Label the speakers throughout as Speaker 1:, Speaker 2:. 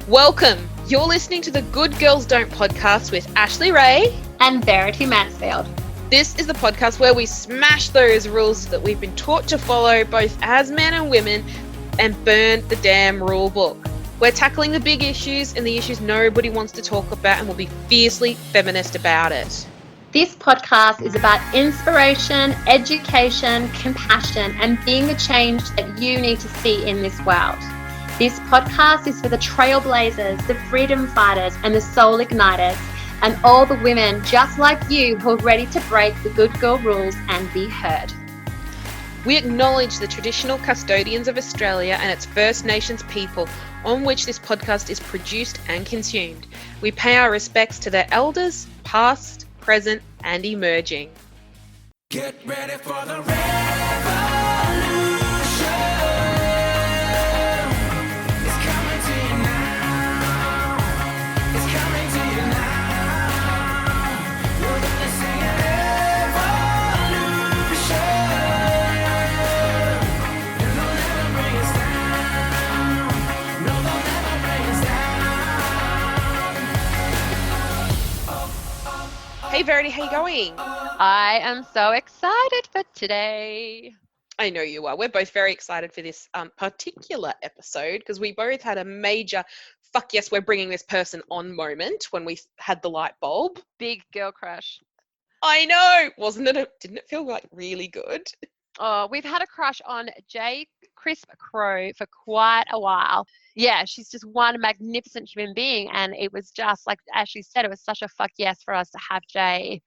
Speaker 1: Welcome. You're listening to the Good Girls Don't podcast with Ashley Ray
Speaker 2: and Verity Mansfield.
Speaker 1: This is the podcast where we smash those rules that we've been taught to follow both as men and women and burn the damn rule book. We're tackling the big issues and the issues nobody wants to talk about, and we'll be fiercely feminist about it.
Speaker 2: This podcast is about inspiration, education, compassion, and being the change that you need to see in this world. This podcast is for the trailblazers, the freedom fighters, and the soul igniters, and all the women just like you who are ready to break the good girl rules and be heard.
Speaker 1: We acknowledge the traditional custodians of Australia and its First Nations people on which this podcast is produced and consumed. We pay our respects to their elders, past, present, and emerging.
Speaker 3: Get ready for the revolution. It's coming to you now. It's coming to you now. We're gonna sing an evolution. And they'll never bring us down. No, they'll never bring us down.
Speaker 1: Hey Verity, how you going?
Speaker 2: I am so excited for today.
Speaker 1: I know you are. We're both very excited for this particular episode because we both had a major fuck yes, we're bringing this person on moment when we had the light bulb.
Speaker 2: Big girl crush.
Speaker 1: I know. Didn't it feel like really good?
Speaker 2: Oh, we've had a crush on Jay Crisp Crow for quite a while. Yeah, she's just one magnificent human being. And it was just, like Ashley said, it was such a fuck yes for us to have Jay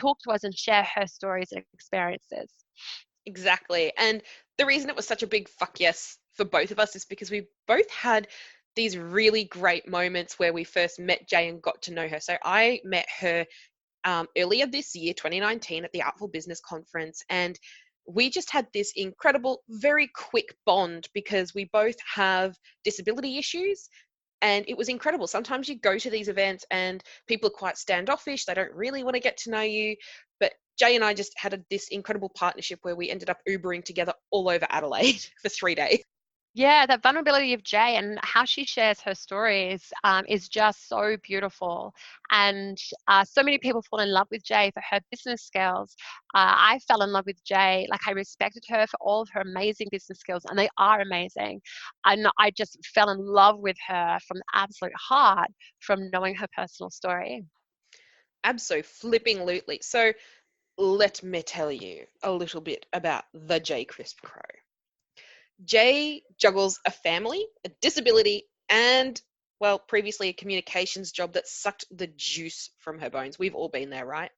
Speaker 2: talk to us and share her stories and experiences.
Speaker 1: Exactly. And the reason it was such a big fuck yes for both of us is because we both had these really great moments where we first met Jay and got to know her. So I met her earlier this year, 2019, at the Artful Business Conference. And we just had this incredible, very quick bond because we both have disability issues. And it was incredible. Sometimes you go to these events and people are quite standoffish. They don't really want to get to know you. But Jay and I just had this incredible partnership where we ended up Ubering together all over Adelaide for 3 days.
Speaker 2: Yeah, that vulnerability of Jay and how she shares her stories is just so beautiful. And so many people fall in love with Jay for her business skills. I fell in love with Jay. Like, I respected her for all of her amazing business skills, and they are amazing. And I just fell in love with her from the absolute heart from knowing her personal story.
Speaker 1: Abso-flipping-lutely. So let me tell you a little bit about the Jay Crisp Crow. Jay juggles a family, a disability, and, well, previously a communications job that sucked the juice from her bones. We've all been there, right?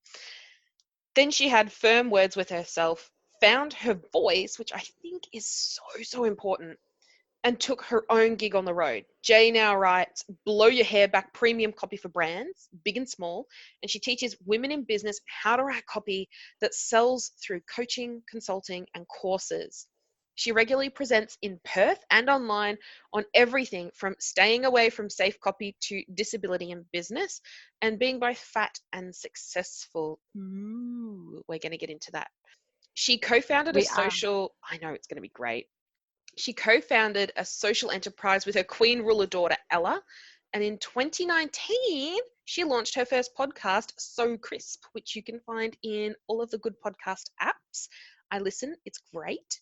Speaker 1: Then she had firm words with herself, found her voice, which I think is so important, and took her own gig on the road. Jay now writes blow your hair back premium copy for brands, big and small, and she teaches women in business how to write copy that sells through coaching, consulting, and courses. She regularly presents in Perth and online on everything from staying away from safe copy to disability in business and being both fat and successful. Ooh, we're going to get into that. She co-founded I know it's going to be great. She co-founded a social enterprise with her queen ruler daughter, Ella. And in 2019, she launched her first podcast, So Crisp, which you can find in all of the good podcast apps. I listen, it's great.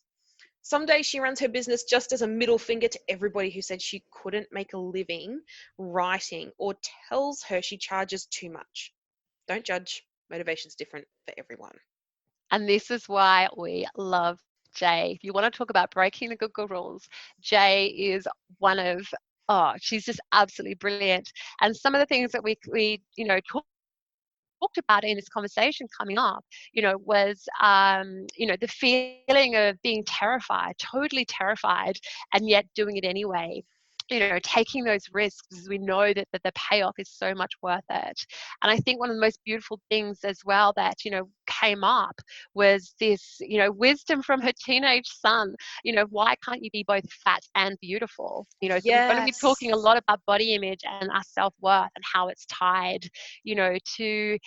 Speaker 1: Some days she runs her business just as a middle finger to everybody who said she couldn't make a living writing or tells her she charges too much. Don't judge. Motivation's different for everyone.
Speaker 2: And this is why we love Jay. If you want to talk about breaking the good girl rules, Jay is one of, she's just absolutely brilliant. And some of the things that we talked about in this conversation coming up, was, the feeling of being terrified, totally terrified, and yet doing it anyway. Taking those risks because we know that the payoff is so much worth it. And I think one of the most beautiful things as well that, came up was this, wisdom from her teenage son. Why can't you be both fat and beautiful? So we're going to be talking a lot about body image and our self-worth and how it's tied, to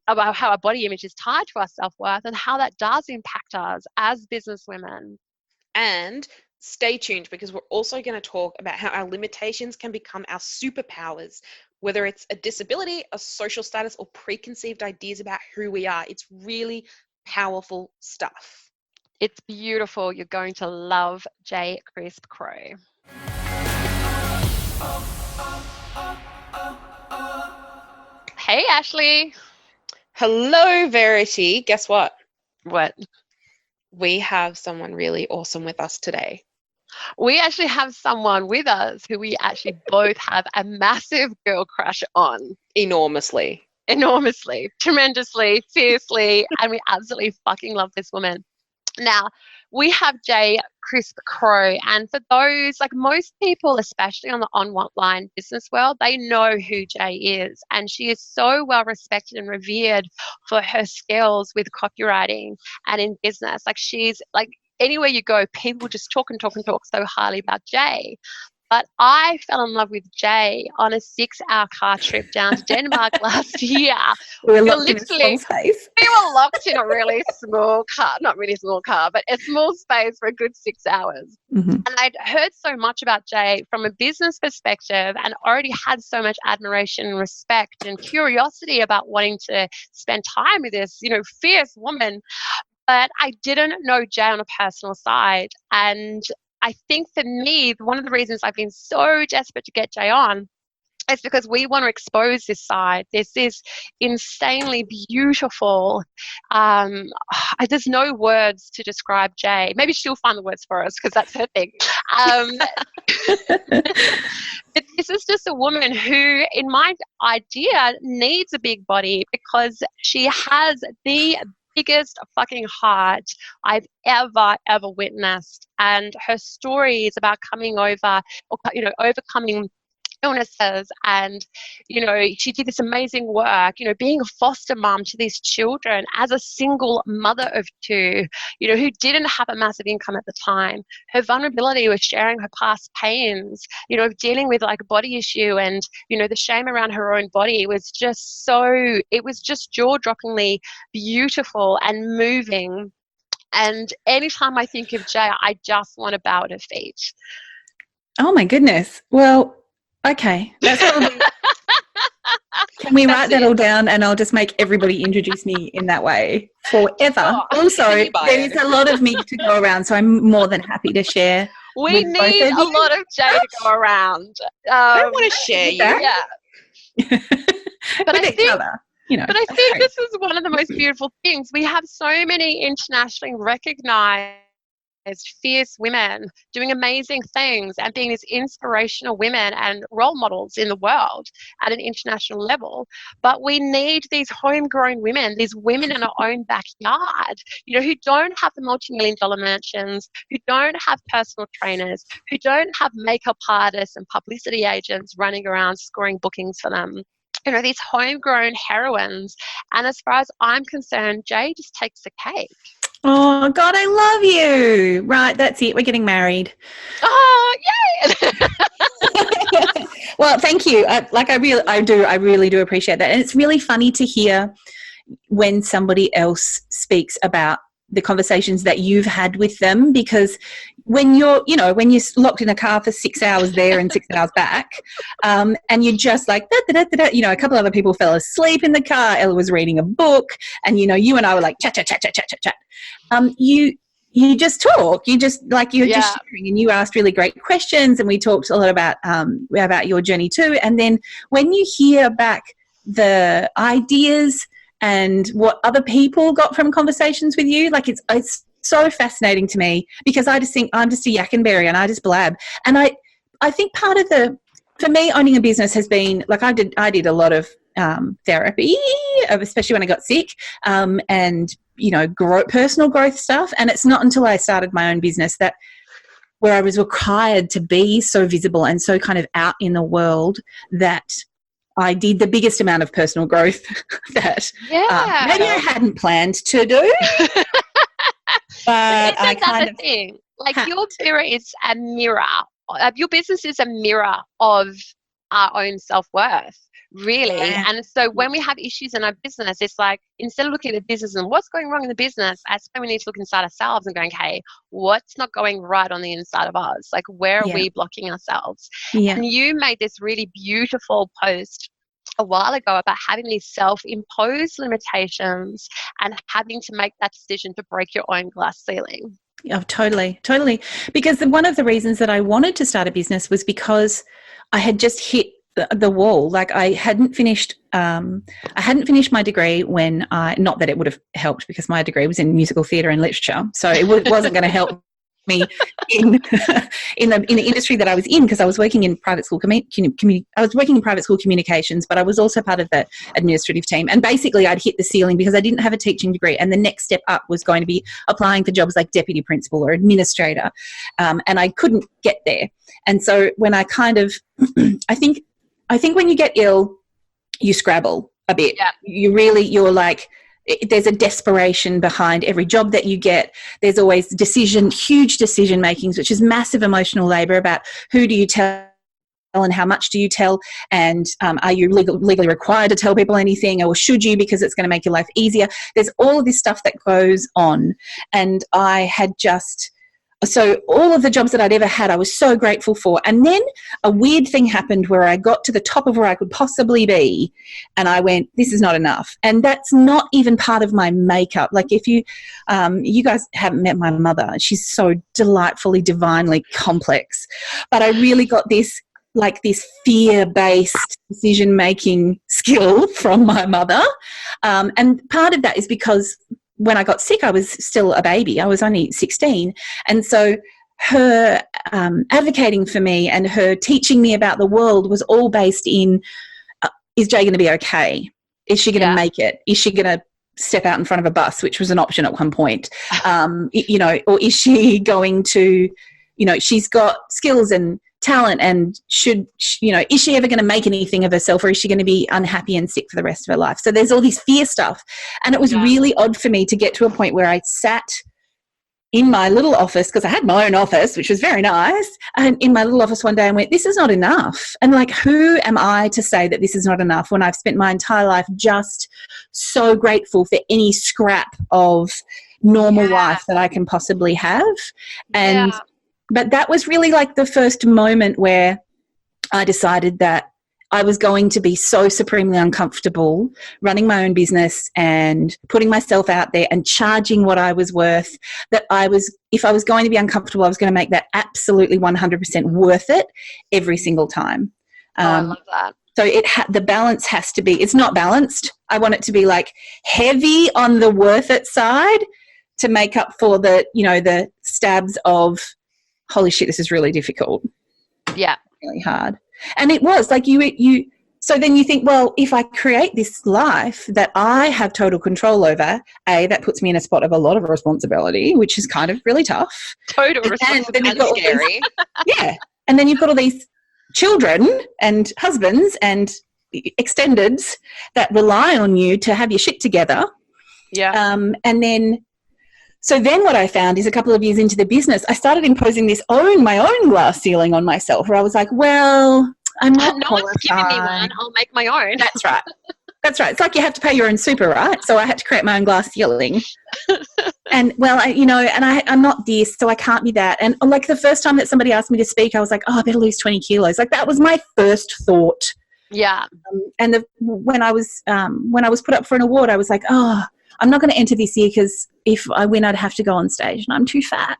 Speaker 2: about how our body image is tied to our self-worth and how that does impact us as business women.
Speaker 1: And stay tuned, because we're also going to talk about how our limitations can become our superpowers, whether it's a disability, a social status, or preconceived ideas about who we are. It's really powerful stuff.
Speaker 2: It's beautiful. You're going to love J. Crisp Crow. Hey, Ashley.
Speaker 1: Hello, Verity. Guess what?
Speaker 2: What?
Speaker 1: We have someone really awesome with us today.
Speaker 2: We actually have someone with us who we actually both have a massive girl crush on.
Speaker 1: Enormously.
Speaker 2: Enormously, tremendously, fiercely, and we absolutely fucking love this woman. Now, we have J. Crisp Crow, and for those, like most people, especially on the online business world, they know who J is, and she is so well respected and revered for her skills with copywriting and in business. Like she's like anywhere you go, people just talk and talk and talk so highly about J. But I fell in love with Jay on a 6-hour car trip down to Denmark last year.
Speaker 4: We were locked in a small space.
Speaker 2: We were locked in a really small car, not really small car, but a small space for a good 6 hours.
Speaker 4: Mm-hmm.
Speaker 2: And I'd heard so much about Jay from a business perspective and already had so much admiration and respect and curiosity about wanting to spend time with this, fierce woman. But I didn't know Jay on a personal side. And I think for me, one of the reasons I've been so desperate to get Jay on is because we want to expose this side. This is insanely beautiful. There's no words to describe Jay. Maybe she'll find the words for us because that's her thing. But this is just a woman who, in my idea, needs a big body because she has the biggest fucking heart I've ever witnessed, and her story is about coming over, or overcoming illnesses, and she did this amazing work, being a foster mom to these children as a single mother of two, who didn't have a massive income at the time. Her vulnerability was sharing her past pains, dealing with like a body issue, and the shame around her own body was just jaw-droppingly beautiful and moving. And anytime I think of Jay, I just want to bow at her feet.
Speaker 4: Oh my goodness. Well, okay, that's probably. Can we write that all down, and I'll just make everybody introduce me in that way forever. Also, there is a lot of me to go around, so I'm more than happy to share.
Speaker 2: We need a lot of Jay to go around.
Speaker 1: I don't want to share you.
Speaker 2: Yeah. But I think, but I think this is one of the most beautiful things. We have so many internationally recognized fierce women doing amazing things and being these inspirational women and role models in the world at an international level. But we need these homegrown women, these women in our own backyard, who don't have the multi-million-dollar mansions, who don't have personal trainers, who don't have makeup artists and publicity agents running around scoring bookings for them. These homegrown heroines. And as far as I'm concerned, Jay just takes the cake.
Speaker 4: Oh, God, I love you. Right, that's it. We're getting married.
Speaker 2: Oh, yay!
Speaker 4: Well, thank you. I really do appreciate that. And it's really funny to hear when somebody else speaks about the conversations that you've had with them, because when you're locked in a car for 6 hours there and 6 hours back, and you're just like, a couple other people fell asleep in the car, Ella was reading a book, and, you and I were like, chat. You just talk, just sharing, and you asked really great questions, and we talked a lot about your journey too. And then when you hear back the ideas and what other people got from conversations with you, like it's so fascinating to me, because I just think I'm just a yak and berry and I just blab. And I think part of for me, owning a business has been, like, I did a lot of therapy, especially when I got sick, and personal growth stuff. And it's not until I started my own business where I was required to be so visible and so kind of out in the world that I did the biggest amount of personal growth that maybe I hadn't planned to do. But I kind of
Speaker 2: thing. Like, your mirror is a mirror. Your business is a mirror of our own self-worth, really.
Speaker 4: Yeah.
Speaker 2: And so when we have issues in our business, it's like, instead of looking at the business and what's going wrong in the business, that's when we need to look inside ourselves and going, hey, what's not going right on the inside of us? Like, where are
Speaker 4: Yeah.
Speaker 2: we blocking ourselves?
Speaker 4: Yeah.
Speaker 2: And you made this really beautiful post a while ago about having these self-imposed limitations and having to make that decision to break your own glass ceiling.
Speaker 4: Oh, totally. Because one of the reasons that I wanted to start a business was because I had just hit the wall. Like, I hadn't finished my degree when not that it would have helped, because my degree was in musical theatre and literature, so it wasn't going to help me in the industry that I was in, because I was working in private school private school communications, but I was also part of the administrative team. And basically, I'd hit the ceiling because I didn't have a teaching degree, and the next step up was going to be applying for jobs like deputy principal or administrator, and I couldn't get there. And so when I kind of, I think when you get ill, you scrabble a bit.
Speaker 2: Yeah.
Speaker 4: You're like, there's a desperation behind every job that you get. There's always huge decision makings, which is massive emotional labor about who do you tell and how much do you tell, and are you legally required to tell people anything, or should you, because it's going to make your life easier. There's all of this stuff that goes on, and I had so all of the jobs that I'd ever had, I was so grateful for. And then a weird thing happened where I got to the top of where I could possibly be, and I went, this is not enough. And that's not even part of my makeup. Like, if you guys haven't met my mother, she's so delightfully, divinely complex. But I really got this fear-based decision-making skill from my mother. And part of that is because when I got sick, I was still a baby. I was only 16. And so her advocating for me and her teaching me about the world was all based in, is Jay going to be okay? Is she going to make it? Is she going to step out in front of a bus, which was an option at one point? Or is she going to, she's got skills and talent, and is she ever going to make anything of herself, or is she going to be unhappy and sick for the rest of her life? So there's all this fear stuff. And it was really odd for me to get to a point where I sat in my little office, because I had my own office, which was very nice, and in my little office one day I went, this is not enough. And like, who am I to say that this is not enough when I've spent my entire life just so grateful for any scrap of normal life that I can possibly have? And but that was really like the first moment where I decided that I was going to be so supremely uncomfortable running my own business and putting myself out there and charging what I was worth, that if I was going to be uncomfortable, I was going to make that absolutely 100% worth it every single time.
Speaker 2: I love that.
Speaker 4: So the balance has to be, it's not balanced. I want it to be like heavy on the worth it side to make up for the stabs of, holy shit, this is really difficult.
Speaker 2: Yeah.
Speaker 4: Really hard. And it was like so then you think, well, if I create this life that I have total control over, that puts me in a spot of a lot of responsibility, which is kind of really tough.
Speaker 2: Total responsibility.
Speaker 1: And scary.
Speaker 4: And then you've got all these children and husbands and extendeds that rely on you to have your shit together.
Speaker 2: Yeah.
Speaker 4: So then what I found is, a couple of years into the business, I started imposing my own glass ceiling on myself, where I was like, well, I'm not
Speaker 2: no
Speaker 4: qualified.
Speaker 2: one's giving me one. I'll make my own.
Speaker 4: That's right. It's like you have to pay your own super, right? So I had to create my own glass ceiling. And I'm not this, so I can't be that. And like the first time that somebody asked me to speak, I was like, I better lose 20 kilos. Like, that was my first thought.
Speaker 2: Yeah.
Speaker 4: When I was put up for an award, I was like, I'm not going to enter this year because if I win, I'd have to go on stage and I'm too fat.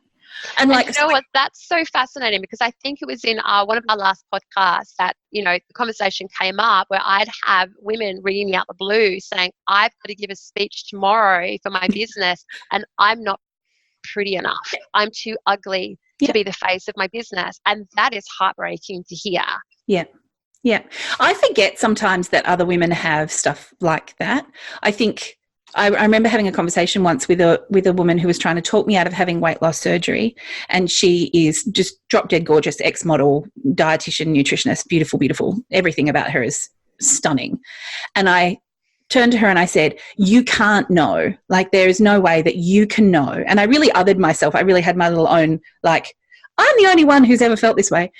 Speaker 4: And
Speaker 2: you know what? That's so fascinating, because I think it was in one of our last podcasts that, the conversation came up where I'd have women reading me out the blue saying, I've got to give a speech tomorrow for my business and I'm not pretty enough. I'm too ugly to be the face of my business. And that is heartbreaking to hear.
Speaker 4: Yeah. Yeah. I forget sometimes that other women have stuff like that. I remember having a conversation once with a woman who was trying to talk me out of having weight loss surgery, and she is just drop dead gorgeous, ex-model, dietitian, nutritionist, beautiful, beautiful. Everything about her is stunning. And I turned to her and I said, you can't know. Like, there is no way that you can know. And I really othered myself. I really had my little own, like, I'm the only one who's ever felt this way.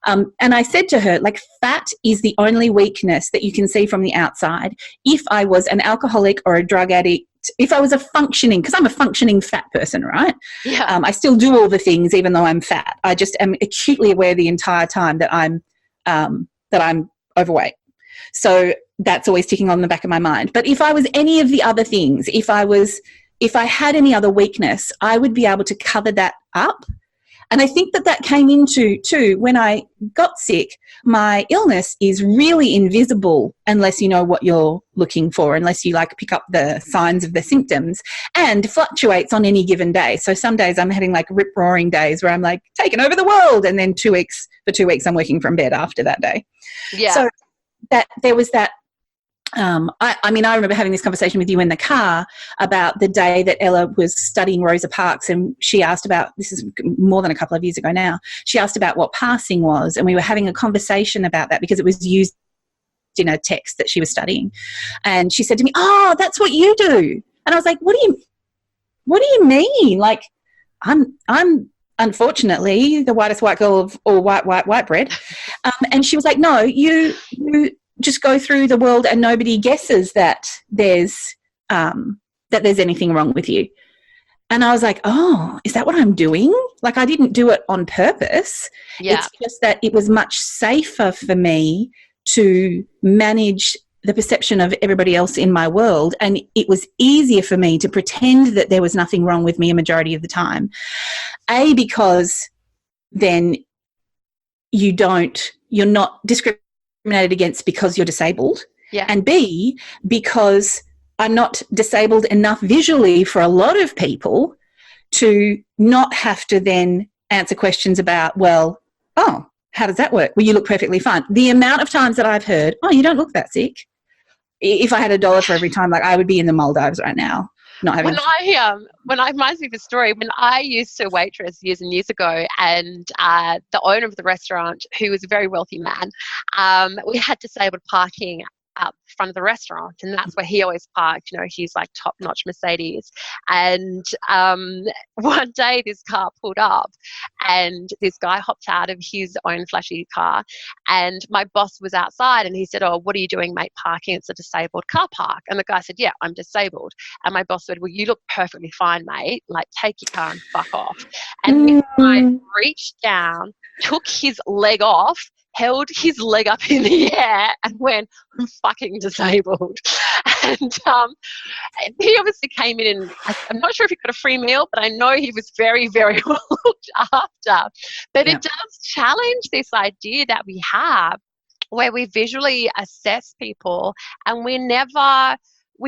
Speaker 4: And I said to her, like, fat is the only weakness that you can see from the outside. If I was an alcoholic or a drug addict, if I was because I'm a functioning fat person, right?
Speaker 2: Yeah.
Speaker 4: I still do all the things even though I'm fat. I just am acutely aware the entire time that I'm overweight. So that's always ticking on the back of my mind. But if I was any of the other things, if I had any other weakness, I would be able to cover that up. And I think that came into, too, when I got sick, my illness is really invisible unless you know what you're looking for, unless you like pick up the signs of the symptoms, and fluctuates on any given day. So some days I'm having like rip-roaring days where I'm like taking over the world, and then 2 weeks I'm working from bed after that day.
Speaker 2: Yeah.
Speaker 4: So that there was that. I remember having this conversation with you in the car about the day that Ella was studying Rosa Parks, and she asked about, this is more than a couple of years ago now, she asked about what passing was, and we were having a conversation about that because it was used in a text that she was studying. And she said to me, "Oh, that's what you do." And I was like, what do you mean? Like, I'm unfortunately the whitest white girl of all white bread. And she was like, "No, you just go through the world and nobody guesses that there's anything wrong with you." And I was like, "Oh, is that what I'm doing?" Like, I didn't do it on purpose.
Speaker 2: Yeah.
Speaker 4: It's just that it was much safer for me to manage the perception of everybody else in my world, and it was easier for me to pretend that there was nothing wrong with me a majority of the time. A, because then you're not discriminated against because you're disabled.
Speaker 2: Yeah.
Speaker 4: And B, because I'm not disabled enough visually for a lot of people to not have to then answer questions about, well, oh, how does that work? Well, you look perfectly fine. The amount of times that I've heard, "Oh, you don't look that sick." If I had $1 for every time, like, I would be in the Maldives right now, not having.
Speaker 2: When I reminds me of a story, when I used to waitress years and years ago, and the owner of the restaurant, who was a very wealthy man, we had disabled parking out front of the restaurant, and that's where he always parked. You know, he's like top-notch Mercedes. And one day this car pulled up, and this guy hopped out of his own flashy car, and my boss was outside, and he said, "Oh, what are you doing, mate, parking? It's a disabled car park." And the guy said, "Yeah, I'm disabled." And my boss said, "Well, you look perfectly fine, mate. Like, take your car and fuck off." And this guy reached down, took his leg off, held his leg up in the air, and went, "I'm fucking disabled." And he obviously came in, and I'm not sure if he got a free meal, but I know he was very, very well looked after. But It does challenge this idea that we have, where we visually assess people, and we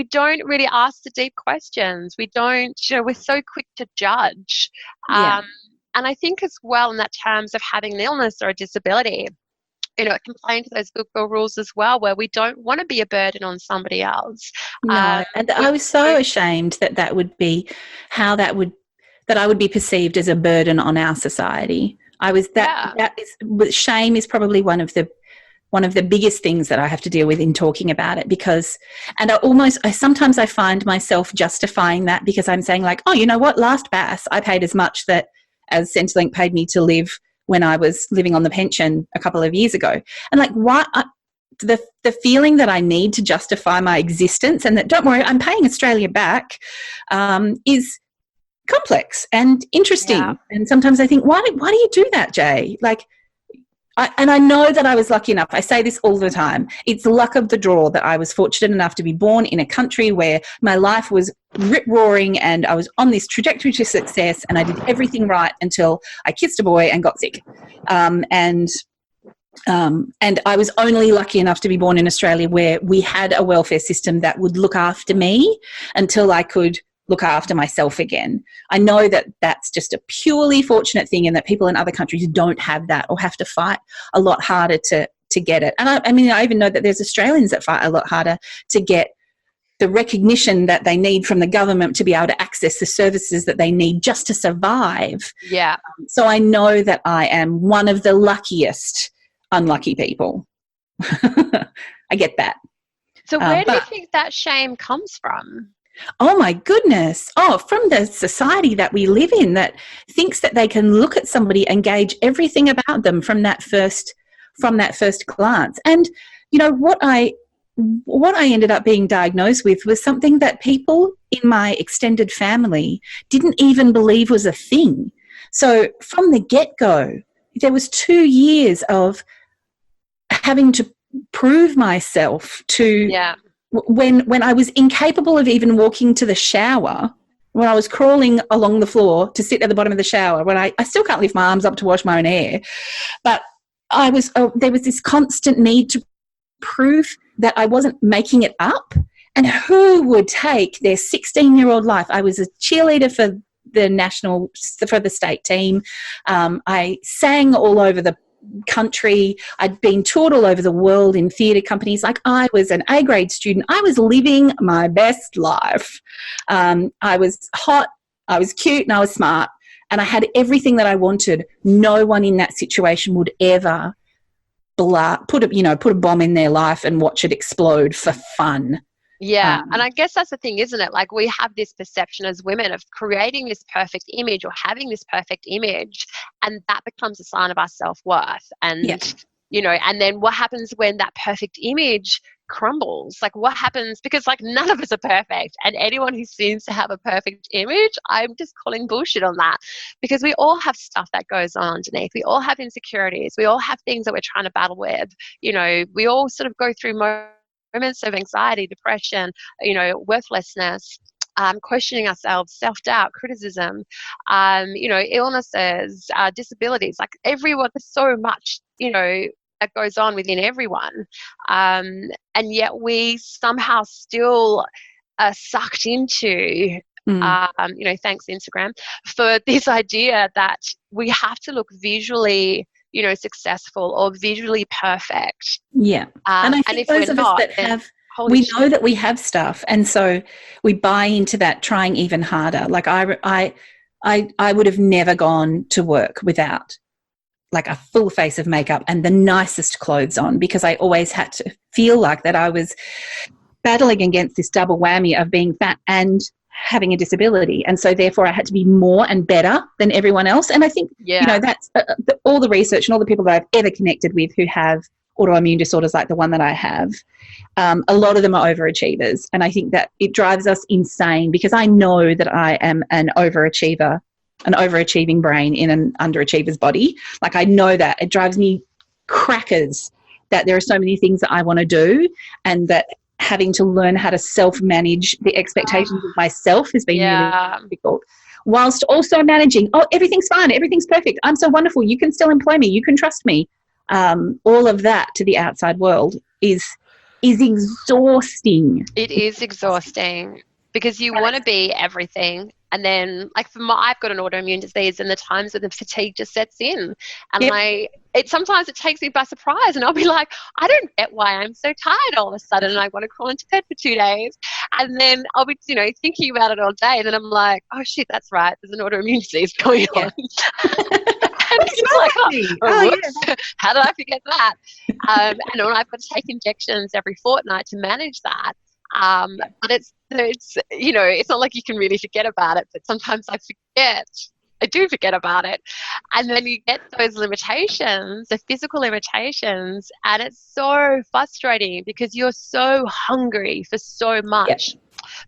Speaker 2: don't really ask the deep questions. We don't, we're so quick to judge.
Speaker 4: Yeah.
Speaker 2: And I think as well, in that terms of having an illness or a disability, it can play into those good girl rules as well, where we don't want to be a burden on somebody else.
Speaker 4: No, and I was so ashamed that I would be perceived as a burden on our society. Shame is probably one of the biggest things that I have to deal with in talking about it, because, and sometimes I find myself justifying that, because I'm saying, like, "Oh, you know what, last BAS I paid as much as Centrelink paid me to live when I was living on the pension a couple of years ago." And like, the feeling that I need to justify my existence, and that, don't worry, I'm paying Australia back, is complex and interesting.
Speaker 2: Yeah.
Speaker 4: And sometimes I think, why do you do that, Jay? Like, I know that I was lucky enough. I say this all the time. It's luck of the draw that I was fortunate enough to be born in a country where my life was rip-roaring, and I was on this trajectory to success, and I did everything right until I kissed a boy and got sick. And I was only lucky enough to be born in Australia, where we had a welfare system that would look after me until I could look after myself again. I know that that's just a purely fortunate thing, and that people in other countries don't have that, or have to fight a lot harder to get it. And I even know that there's Australians that fight a lot harder to get the recognition that they need from the government to be able to access the services that they need just to survive.
Speaker 2: Yeah.
Speaker 4: So I know that I am one of the luckiest unlucky people. I get that.
Speaker 2: So where do you think that shame comes from?
Speaker 4: Oh my goodness. Oh, from the society that we live in that thinks that they can look at somebody and gauge everything about them from that first glance. And you know what I ended up being diagnosed with was something that people in my extended family didn't even believe was a thing. So from the get-go, there was 2 years of having to prove myself to when I was incapable of even walking to the shower, when I was crawling along the floor to sit at the bottom of the shower, when I still can't lift my arms up to wash my own hair, but there was this constant need to prove that I wasn't making it up. And who would take their 16-year-old life? I was a cheerleader for the state team. I sang all over the country. I'd been toured all over the world in theatre companies. Like, I was an A-grade student. I was living my best life. I was hot, I was cute, and I was smart, and I had everything that I wanted. No one in that situation would ever put a bomb in their life and watch it explode for fun.
Speaker 2: Yeah, and I guess that's the thing, isn't it? Like, we have this perception as women of creating this perfect image or having this perfect image, and that becomes a sign of our self-worth. And, you know, and then what happens when that perfect image crumbles? Like, what happens? Because, like, none of us are perfect, and anyone who seems to have a perfect image, I'm just calling bullshit on that, because we all have stuff that goes on underneath. We all have insecurities. We all have things that we're trying to battle with. You know, we all sort of go through moments of anxiety, depression, you know, worthlessness, questioning ourselves, self-doubt, criticism, you know, illnesses, disabilities. Like, everyone, there's so much, you know, that goes on within everyone. And yet we somehow still are sucked into, you know, thanks Instagram, for this idea that we have to look visually, you know, successful or visually perfect.
Speaker 4: Yeah. And I think those of us that have, we know that we have stuff, and so we buy into that, trying even harder. Like, I would have never gone to work without like a full face of makeup and the nicest clothes on, because I always had to feel like that I was battling against this double whammy of being fat and having a disability, and so therefore I had to be more and better than everyone else. And I think you know, that's all the research and all the people that I've ever connected with who have autoimmune disorders like the one that I have, a lot of them are overachievers, and I think that it drives us insane, because I know that I am an overachiever, an overachieving brain in an underachiever's body. Like, I know that it drives me crackers that there are so many things that I want to do, and that having to learn how to self-manage the expectations of myself has been really difficult, whilst also managing, everything's fine, everything's perfect, I'm so wonderful, you can still employ me, you can trust me. All of that to the outside world is exhausting.
Speaker 2: It is exhausting, because you want to be everything. And then, like, I've got an autoimmune disease, and the times when the fatigue just sets in, and sometimes it takes me by surprise, and I'll be like, I don't get why I'm so tired all of a sudden, and I want to crawl into bed for 2 days. And then I'll be, you know, thinking about it all day, and then I'm like, oh shit, that's right, there's an autoimmune disease going on. And it's like, how did I forget that? And I've got to take injections every fortnight to manage that. But it's you know, it's not like you can really forget about it, but sometimes I do forget about it. And then you get those limitations, the physical limitations, and it's so frustrating, because you're so hungry for so much.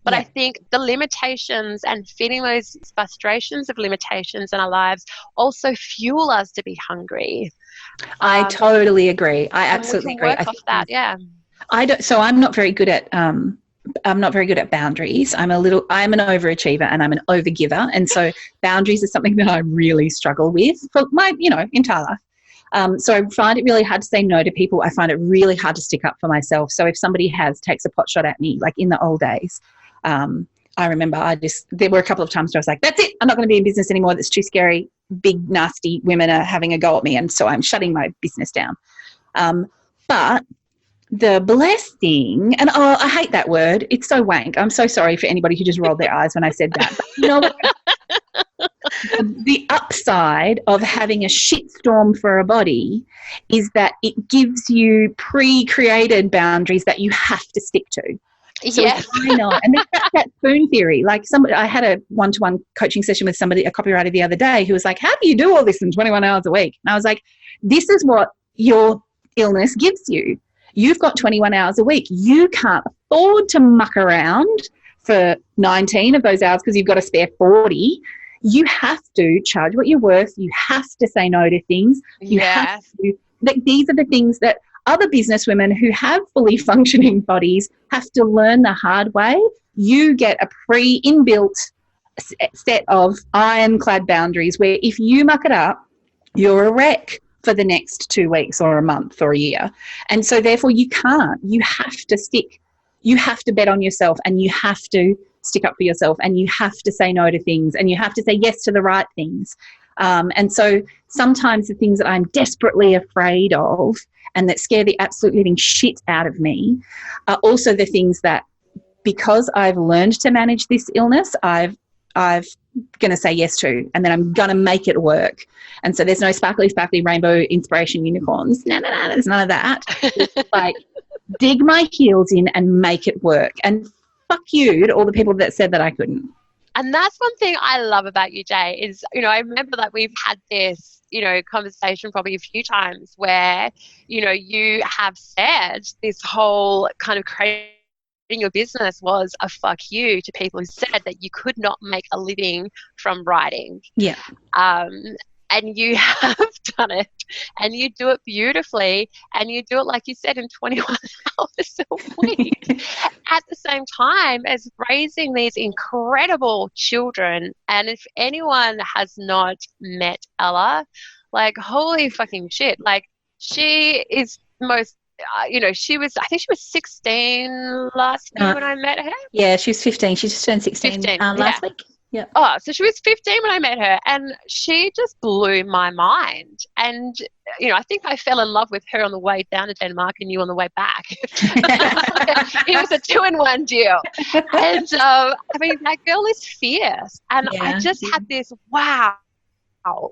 Speaker 2: But I think the limitations and feeling those frustrations of limitations in our lives also fuel us to be hungry.
Speaker 4: I totally agree. I absolutely agree.
Speaker 2: Work off that,
Speaker 4: I'm not very good at boundaries. I'm an overachiever, and I'm an overgiver, and so boundaries is something that I really struggle with for my, you know, entire life. So I find it really hard to say no to people. I find it really hard to stick up for myself. So if somebody takes a pot shot at me, like in the old days, I remember there were a couple of times where I was like, that's it, I'm not going to be in business anymore. That's too scary. Big, nasty women are having a go at me, and so I'm shutting my business down. But the blessing, and I hate that word, it's so wank. I'm so sorry for anybody who just rolled their eyes when I said that. But you know what? The upside of having a shitstorm for a body is that it gives you pre-created boundaries that you have to stick to. So
Speaker 2: Yes.
Speaker 4: why not? And that's that spoon theory. Like I had a one-to-one coaching session with somebody, a copywriter the other day, who was like, how do you do all this in 21 hours a week? And I was like, this is what your illness gives you. You've got 21 hours a week. You can't afford to muck around for 19 of those hours because you've got a spare 40. You have to charge what you're worth. You have to say no to things. You have to. Like, these are the things that other businesswomen who have fully functioning bodies have to learn the hard way. You get a pre-inbuilt set of ironclad boundaries where if you muck it up, you're a wreck for the next 2 weeks or a month or a year. And so therefore you can't. You have to stick. You have to bet on yourself, and you have to stick up for yourself, and you have to say no to things, and you have to say yes to the right things. And so sometimes the things that I'm desperately afraid of and that scare the absolute living shit out of me are also the things that, because I've learned to manage this illness, I've going to say yes to, and then I'm going to make it work. And so there's no sparkly rainbow inspiration unicorns. No, there's none of that. It's like, dig my heels in and make it work. And fuck you to all the people that said that I couldn't.
Speaker 2: And that's one thing I love about you, Jay, is, I remember that we've had this, conversation probably a few times where, you have said this whole kind of creating your business was a fuck you to people who said that you could not make a living from writing.
Speaker 4: Yeah.
Speaker 2: And you have done it, and you do it beautifully, and you do it, like you said, in 21 hours a week at the same time as raising these incredible children. And if anyone has not met Ella, like, holy fucking shit, like, she is the most, I think she was 16 last year when I met her.
Speaker 4: Yeah, she was 15. She just turned 16 last week. Yeah.
Speaker 2: Oh, so she was 15 when I met her, and she just blew my mind. And, I think I fell in love with her on the way down to Denmark and you on the way back. It was a 2-in-1 deal. And, that girl is fierce. And I just had this, wow.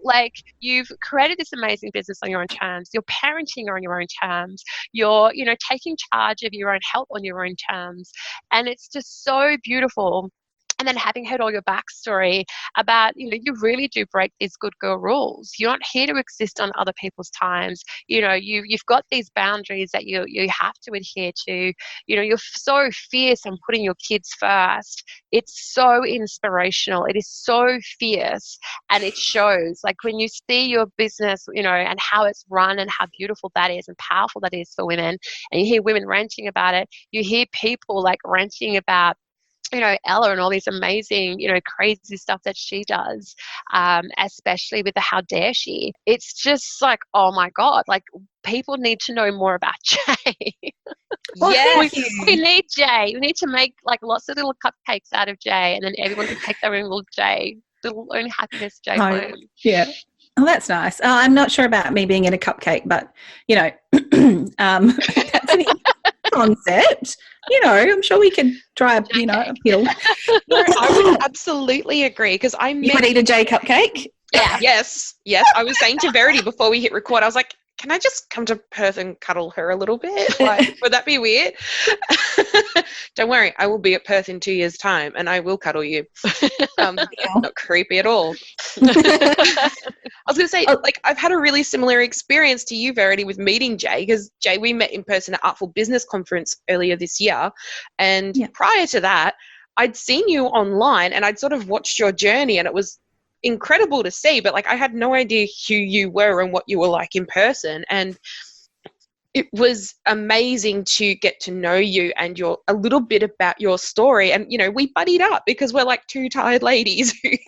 Speaker 2: Like, you've created this amazing business on your own terms. You're parenting on your own terms. You're, taking charge of your own health on your own terms. And it's just so beautiful. And then having heard all your backstory about, you really do break these good girl rules. You're not here to exist on other people's times. You've got these boundaries that you have to adhere to. You're so fierce on putting your kids first. It's so inspirational. It is so fierce, and it shows. Like, when you see your business, and how it's run and how beautiful that is and powerful that is for women, and you hear women ranting about it, you hear people like ranting about, Ella and all these amazing, crazy stuff that she does, especially with the how dare she. It's just like, oh my God, like, people need to know more about Jay. We need Jay. We need to make like lots of little cupcakes out of Jay, and then everyone can take their own little own happiness Jay home. Yeah.
Speaker 4: Oh, that's nice. I'm not sure about me being in a cupcake, but, that's an concept. I'm sure we could try a pill.
Speaker 1: No, I would absolutely agree, because
Speaker 4: You would eat a J cupcake?
Speaker 1: Yeah. Yes. I was saying to Verity before we hit record, I was like, can I just come to Perth and cuddle her a little bit? Like, would that be weird? Don't worry, I will be at Perth in 2 years' time, and I will cuddle you. Not creepy at all. I was going to say, like, I've had a really similar experience to you, Verity, with meeting Jay, because Jay, we met in person at Artful Business Conference earlier this year, and prior to that, I'd seen you online, and I'd sort of watched your journey, and it was incredible to see, but like, I had no idea who you were and what you were like in person, and it was amazing to get to know you and a little bit about your story. And we buddied up because we're like two tired ladies
Speaker 4: at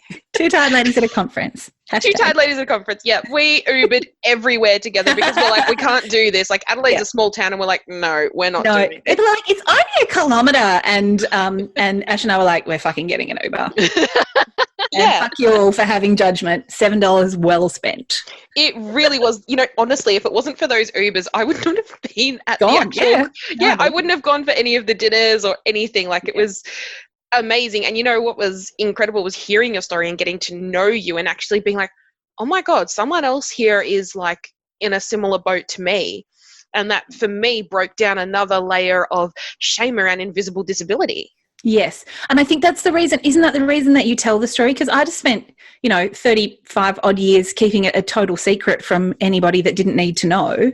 Speaker 4: a conference.
Speaker 1: Two tired ladies at a conference. Yeah, we Ubered everywhere together because we're like, we can't do this. Like, Adelaide's a small town, and we're like, no, we're not doing it.
Speaker 4: It's only a kilometre, and Ash and I were like, we're fucking getting an Uber. And fuck you all for having judgment. $7 well spent.
Speaker 1: It really was. Honestly, if it wasn't for those Ubers, I would not have been at the actual. Yeah, I wouldn't have gone for any of the dinners or anything. Like, it was amazing. And what was incredible was hearing your story and getting to know you and actually being like, oh my God, someone else here is like in a similar boat to me. And that, for me, broke down another layer of shame around invisible disability.
Speaker 4: Yes. And I think that's the reason, isn't that the reason that you tell the story? Because I just spent, 35 odd years keeping it a total secret from anybody that didn't need to know.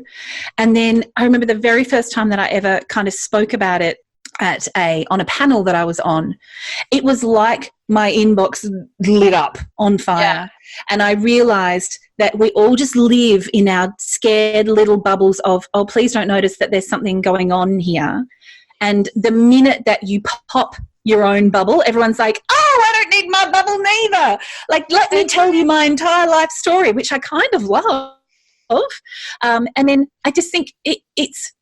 Speaker 4: And then I remember the very first time that I ever kind of spoke about it on a panel that I was on, it was like my inbox lit up on fire.
Speaker 2: Yeah.
Speaker 4: And I realized that we all just live in our scared little bubbles of, oh, please don't notice that there's something going on here. And the minute that you pop your own bubble, everyone's like, oh, I don't need my bubble neither. Like, let me tell you my entire life story, which I kind of love. And then I just think it's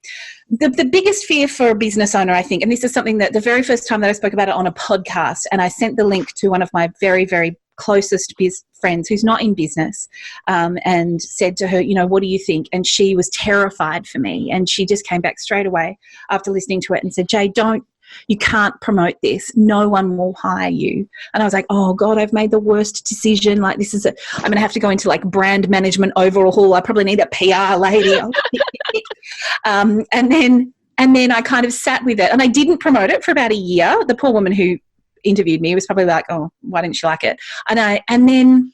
Speaker 4: the biggest fear for a business owner, I think, and this is something that the very first time that I spoke about it on a podcast, and I sent the link to one of my very, very closest friends who's not in business, and said to her, what do you think? And she was terrified for me, and she just came back straight away after listening to it and said, Jay, you can't promote this. No one will hire you. And I was like, oh God, I've made the worst decision. Like, I'm going to have to go into like brand management overhaul. I probably need a PR lady. And then I kind of sat with it, and I didn't promote it for about a year. The poor woman who interviewed me was probably like, oh, why didn't she like it? And then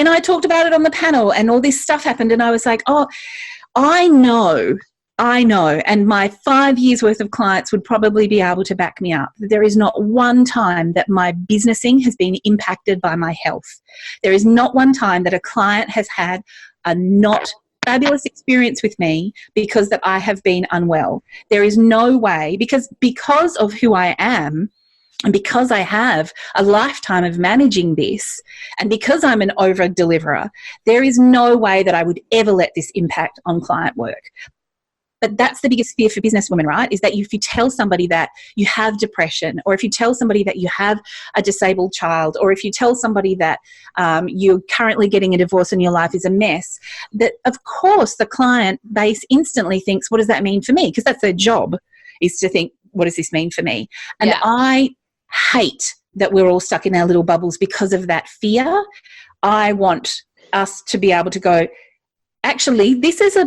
Speaker 4: I talked about it on the panel, and all this stuff happened, and I was like, oh, I know, and my 5 years worth of clients would probably be able to back me up. There is not one time that my businessing has been impacted by my health. There is not one time that a client has had a not fabulous experience with me because that I have been unwell. There is no way, because of who I am, and because I have a lifetime of managing this, and because I'm an over-deliverer, there is no way that I would ever let this impact on client work. But that's the biggest fear for businesswomen, right? Is that if you tell somebody that you have depression, or if you tell somebody that you have a disabled child, or if you tell somebody that you're currently getting a divorce and your life is a mess, that of course the client base instantly thinks, what does that mean for me? Because that's their job, is to think, what does this mean for me? And I hate that we're all stuck in our little bubbles because of that fear. I want us to be able to go, actually, this is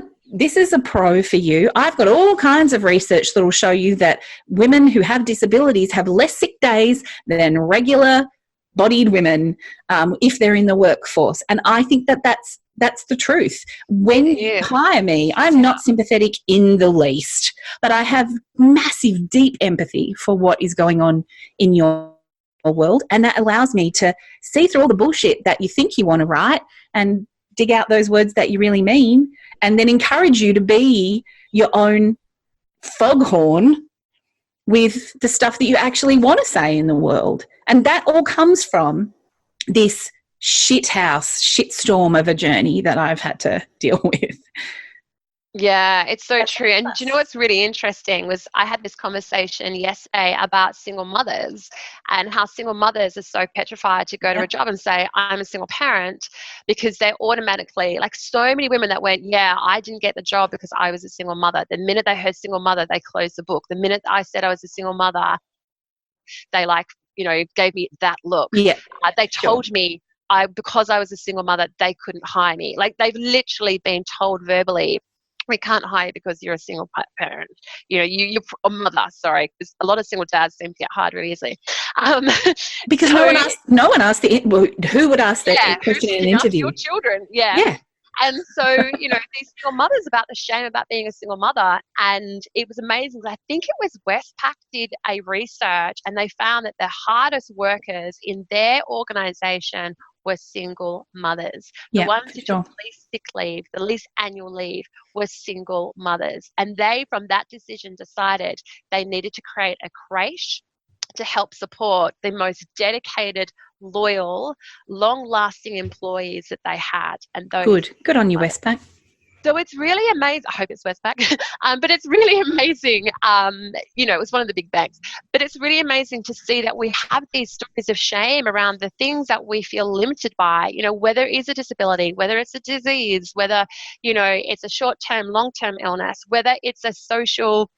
Speaker 4: a pro for you. I've got all kinds of research that will show you that women who have disabilities have less sick days than regular bodied women if they're in the workforce. And I think that that's the truth. When you hire me, I'm not sympathetic in the least, but I have massive, deep empathy for what is going on in your world. And that allows me to see through all the bullshit that you think you want to write and dig out those words that you really mean, and then encourage you to be your own foghorn with the stuff that you actually want to say in the world. And that all comes from this shitstorm of a journey that I've had to deal with.
Speaker 2: Yeah, it's so true. And do you know what's really interesting was I had this conversation yesterday about single mothers and how single mothers are so petrified to go to a job and say, I'm a single parent, because they're automatically, like so many women that went, yeah, I didn't get the job because I was a single mother. The minute they heard single mother, they closed the book. The minute I said I was a single mother, they gave me that look.
Speaker 4: Yeah.
Speaker 2: They told me because I was a single mother, they couldn't hire me. Like they've literally been told verbally, we can't hire you because you're a single parent. You're a mother, sorry, because a lot of single dads seem to get hired really easily.
Speaker 4: Because no one asked who would ask that question in an interview?
Speaker 2: Your children, yeah. And so, these single mothers, about the shame about being a single mother. And it was amazing. I think it was Westpac did a research, and they found that the hardest workers in their organisation were single mothers. The ones who took the least sick leave, the least annual leave, were single mothers. And they, from that decision, decided they needed to create a creche to help support the most dedicated, loyal, long-lasting employees that they had. And those
Speaker 4: good on you, Westpac.
Speaker 2: So it's really amazing. I hope it's Westpac, but it's really amazing. It was one of the big banks, but it's really amazing to see that we have these stories of shame around the things that we feel limited by, whether it is a disability, whether it's a disease, whether, it's a short-term, long-term illness, whether it's a social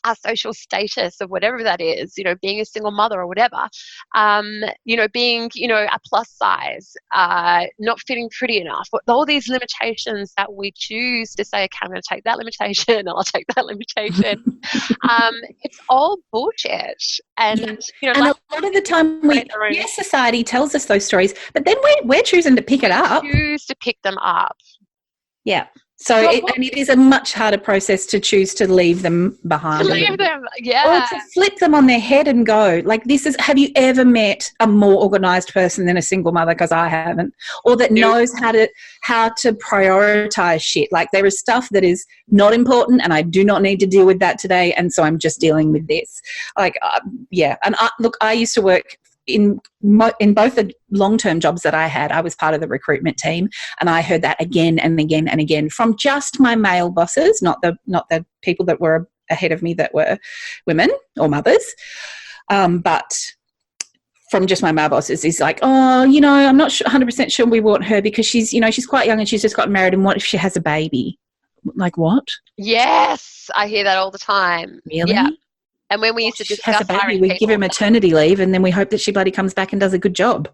Speaker 2: our social status of whatever that is, you know, being a single mother or whatever, you know, being, you know, a plus size, not feeling pretty enough, but all these limitations that we choose to say, okay, I'm going to take that limitation and I'll take that limitation. It's all bullshit. And, you know,
Speaker 4: and
Speaker 2: like,
Speaker 4: a lot of the time
Speaker 2: yes,
Speaker 4: society tells us those stories, but then we're choosing to pick it up.
Speaker 2: choose to pick them up.
Speaker 4: Yeah. So it is a much harder process to choose to leave them behind.
Speaker 2: To leave them,
Speaker 4: Or to flip them on their head and go, like, have you ever met a more organised person than a single mother? Because I haven't. Or that knows how to prioritise shit. Like, there is stuff that is not important and I do not need to deal with that today, and so I'm just dealing with this. Like, yeah. And I used to work in both the long-term jobs that I had. I was part of the recruitment team, and I heard that again and again and again from just my male bosses, not the people that were ahead of me that were women or mothers, but from just my male bosses is like, oh, you know, I'm not 100% sure we want her because she's, you know, she's quite young and she's just gotten married, and what if she has a baby? Like, what?
Speaker 2: Yes, I hear that all the time.
Speaker 4: Really?
Speaker 2: Yeah. And when we used to discuss hiring
Speaker 4: we give her maternity leave and then we hope that she bloody comes back and does a good job.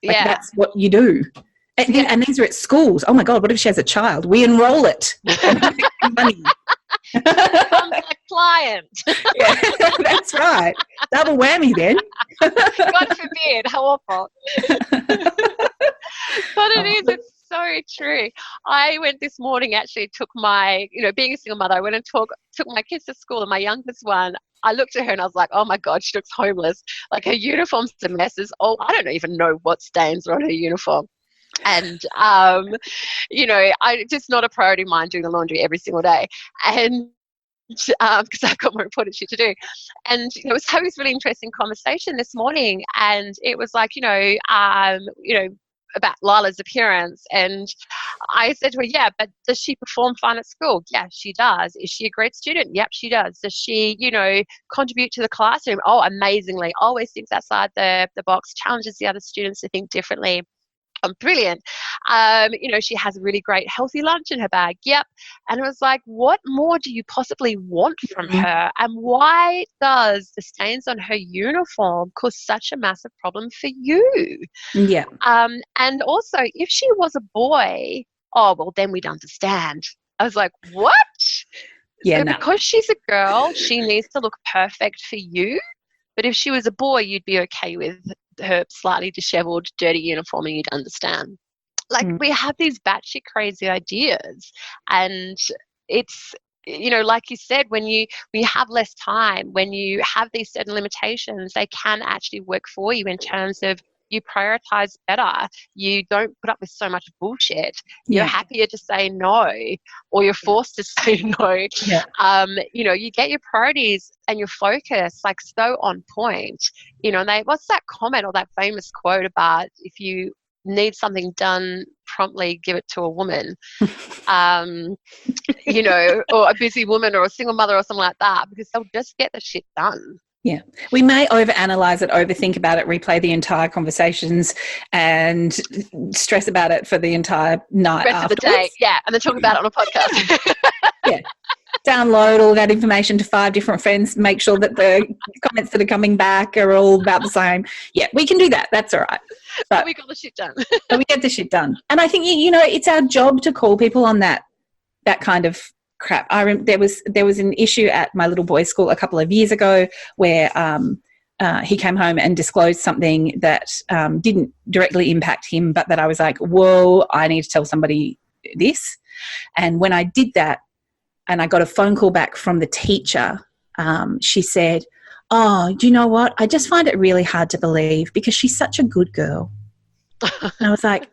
Speaker 4: Like, that's what you do. And these are at schools. Oh, my God, what if she has a child? We enroll it. Money.
Speaker 2: Becomes a client.
Speaker 4: Yeah, that's right. Double whammy then.
Speaker 2: God forbid. How awful. But it's so true. I went this morning, actually took my, you know, being a single mother, I went and took my kids to school, and my youngest one, I looked at her and I was like, oh my God, she looks homeless. Like, her uniform's a mess. I don't even know what stains are on her uniform. And, you know, it's not a priority of mine doing the laundry every single day. And because I've got more important shit to do. And I was having this really interesting conversation this morning, and it was like, you know, about Lila's appearance. And I said to her, yeah, but does she perform fine at school? Yeah, she does. Is she a great student? Yep, she does. Does she, you know, contribute to the classroom? Oh, amazingly. Always thinks outside the box, challenges the other students to think differently. Brilliant. You know, she has a really great healthy lunch in her bag. Yep. And it was like, what more do you possibly want from her? And why does the stains on her uniform cause such a massive problem for you?
Speaker 4: Yeah.
Speaker 2: And also, if she was a boy, oh, well, then we'd understand. I was like, what?
Speaker 4: Yeah,
Speaker 2: so because she's a girl, she needs to look perfect for you. But if she was a boy, you'd be okay with her slightly disheveled, dirty uniform, and you'd understand. Like, we have these batshit crazy ideas, and it's, you know, like you said, when you have less time, when you have these certain limitations, they can actually work for you in terms of you prioritize better. You don't put up with so much bullshit. You're happier to say no, or you're forced to say no. Yeah. You know, you get your priorities and your focus like so on point. You know, and what's that comment or that famous quote about if you need something done promptly, give it to a woman, you know, or a busy woman or a single mother or something like that, because they'll just get the shit done.
Speaker 4: Yeah. We may overanalyze it, overthink about it, replay the entire conversations and stress about it for the entire night
Speaker 2: rest
Speaker 4: afterwards.
Speaker 2: Of the day. Yeah. And then talk about it on a podcast.
Speaker 4: Yeah. Download all that information to 5 different friends, make sure that the comments that are coming back are all about the same. Yeah, we can do that. That's all right.
Speaker 2: But we got the shit done.
Speaker 4: But we get the shit done. And I think, you know, it's our job to call people on that kind of crap. There was an issue at my little boy's school a couple of years ago where he came home and disclosed something that didn't directly impact him, but that I was like, whoa, I need to tell somebody this. And when I did that, and I got a phone call back from the teacher, she said, oh, do you know what? I just find it really hard to believe because she's such a good girl. And I was like,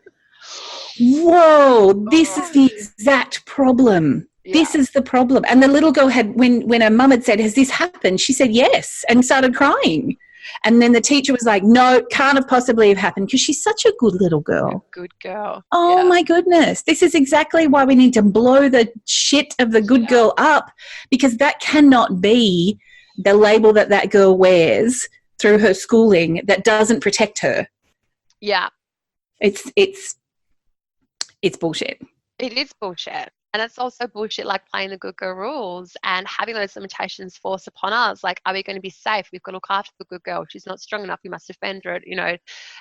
Speaker 4: whoa, this is the exact problem. Yeah. This is the problem. And the little girl had, when her mum had said, has this happened? She said yes and started crying. And then the teacher was like, no, can't have possibly have happened because she's such a good little girl.
Speaker 2: Good girl.
Speaker 4: Oh, my goodness. This is exactly why we need to blow the shit of the good girl up, because that cannot be the label that girl wears through her schooling that doesn't protect her.
Speaker 2: Yeah.
Speaker 4: It's bullshit.
Speaker 2: It is bullshit. And it's also bullshit, like playing the good girl rules and having those limitations forced upon us. Like, are we going to be safe? We've got to look after the good girl. She's not strong enough. We must defend her,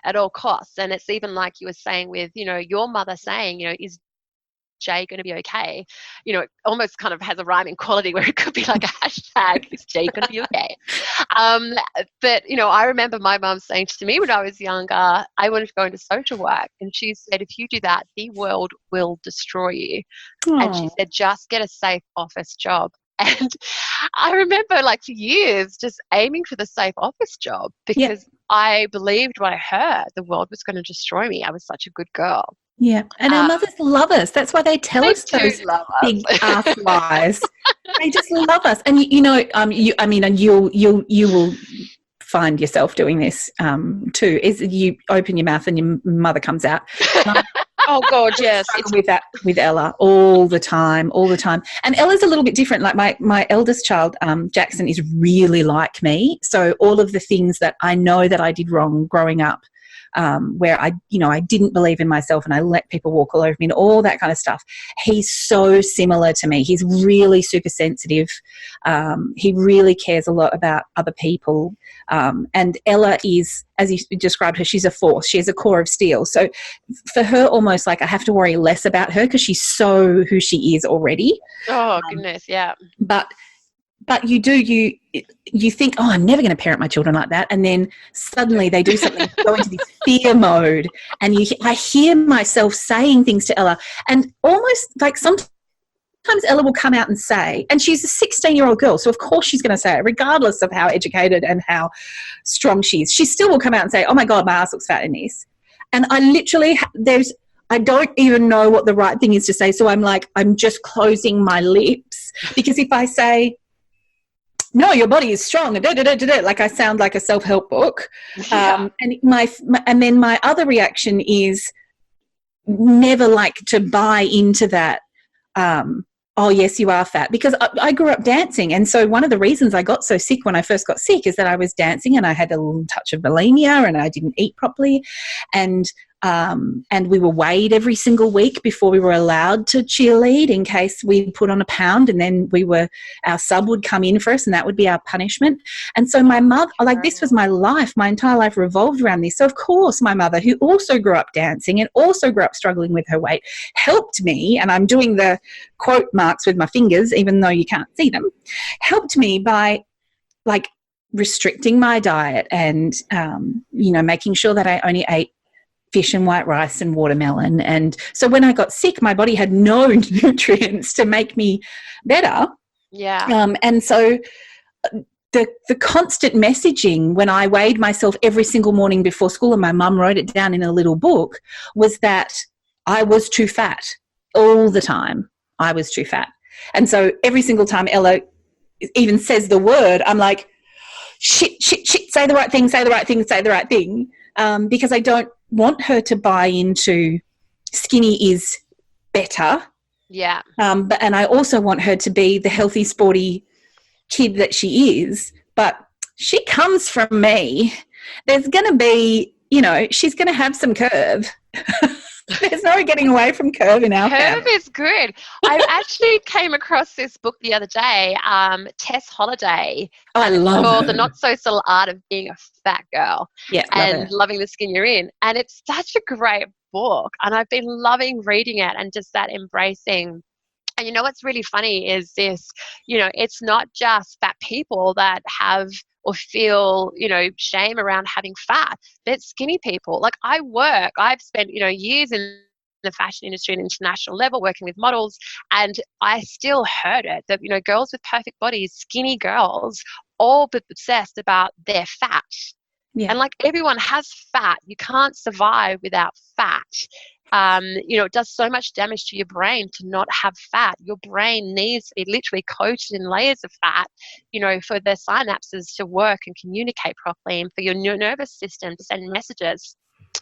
Speaker 2: at all costs. And it's even like you were saying with, your mother saying, is Jay going to be okay? It almost kind of has a rhyming quality where it could be like a hashtag, is Jay going to be okay? But, I remember my mum saying to me when I was younger, I wanted to go into social work. And she said, if you do that, the world will destroy you.
Speaker 4: Aww.
Speaker 2: And she said, just get a safe office job. And I remember, like, for years just aiming for the safe office job because I believed what I heard, the world was going to destroy me. I was such a good girl.
Speaker 4: Yeah, and our mothers love us. That's why they tell us those big ass lies. They just love us, and you will find yourself doing this too. Is you open your mouth and your mother comes out.
Speaker 1: Oh God, yes.
Speaker 4: It's with that with Ella all the time. And Ella's a little bit different. Like my eldest child, Jackson, is really like me. So all of the things that I know that I did wrong growing up, where I didn't believe in myself and I let people walk all over me and all that kind of stuff. He's so similar to me. He's really super sensitive. He really cares a lot about other people. And Ella is, as you described her, she's a force. She has a core of steel. So for her, almost like I have to worry less about her because she's so who she is already.
Speaker 2: Oh, goodness, yeah.
Speaker 4: But you think, oh, I'm never going to parent my children like that. And then suddenly they do something, go into this fear mode. And I hear myself saying things to Ella and almost like sometimes Ella will come out and say, and she's a 16-year-old girl, so of course she's going to say it, regardless of how educated and how strong she is. She still will come out and say, oh, my God, my ass looks fat in this. And I literally, I don't even know what the right thing is to say. So I'm just closing my lips because if I say, no, your body is strong, like I sound like a self-help book.
Speaker 2: Yeah.
Speaker 4: And then my other reaction is never like to buy into that, oh, yes, you are fat, because I grew up dancing. And so one of the reasons I got so sick when I first got sick is that I was dancing and I had a little touch of bulimia and I didn't eat properly. And we were weighed every single week before we were allowed to cheerlead in case we put on a pound, and then our sub would come in for us and that would be our punishment. And so my mother, like, this was my life. My entire life revolved around this. So of course my mother, who also grew up dancing and also grew up struggling with her weight, helped me, and I'm doing the quote marks with my fingers even though you can't see them, helped me by like restricting my diet and making sure that I only ate fish and white rice and watermelon. And so when I got sick, my body had no nutrients to make me better.
Speaker 2: Yeah.
Speaker 4: And so the constant messaging when I weighed myself every single morning before school, and my mum wrote it down in a little book, was that I was too fat all the time. I was too fat. And so every single time Ella even says the word, I'm like, shit, say the right thing, because I don't want her to buy into skinny is better.
Speaker 2: Yeah.
Speaker 4: And I also want her to be the healthy, sporty kid that she is. But she comes from me. There's going to be, she's going to have some curve. There's no getting away from curve in our family.
Speaker 2: Curve is good. I actually came across this book the other day, Tess Holliday.
Speaker 4: Oh, I love
Speaker 2: called
Speaker 4: her.
Speaker 2: The Not So Subtle Art of Being a Fat Girl.
Speaker 4: Yeah,
Speaker 2: and loving the skin you're in. And it's such a great book. And I've been loving reading it and just that embracing. And what's really funny is this, it's not just fat people that have or feel, shame around having fat. There's skinny people. Like I've spent, years in the fashion industry at an international level working with models, and I still heard it that, girls with perfect bodies, skinny girls, all but obsessed about their fat.
Speaker 4: Yeah.
Speaker 2: And like everyone has fat. You can't survive without fat. It does so much damage to your brain to not have fat. Your brain needs to be literally coated in layers of fat, for the synapses to work and communicate properly, and for your nervous system to send messages,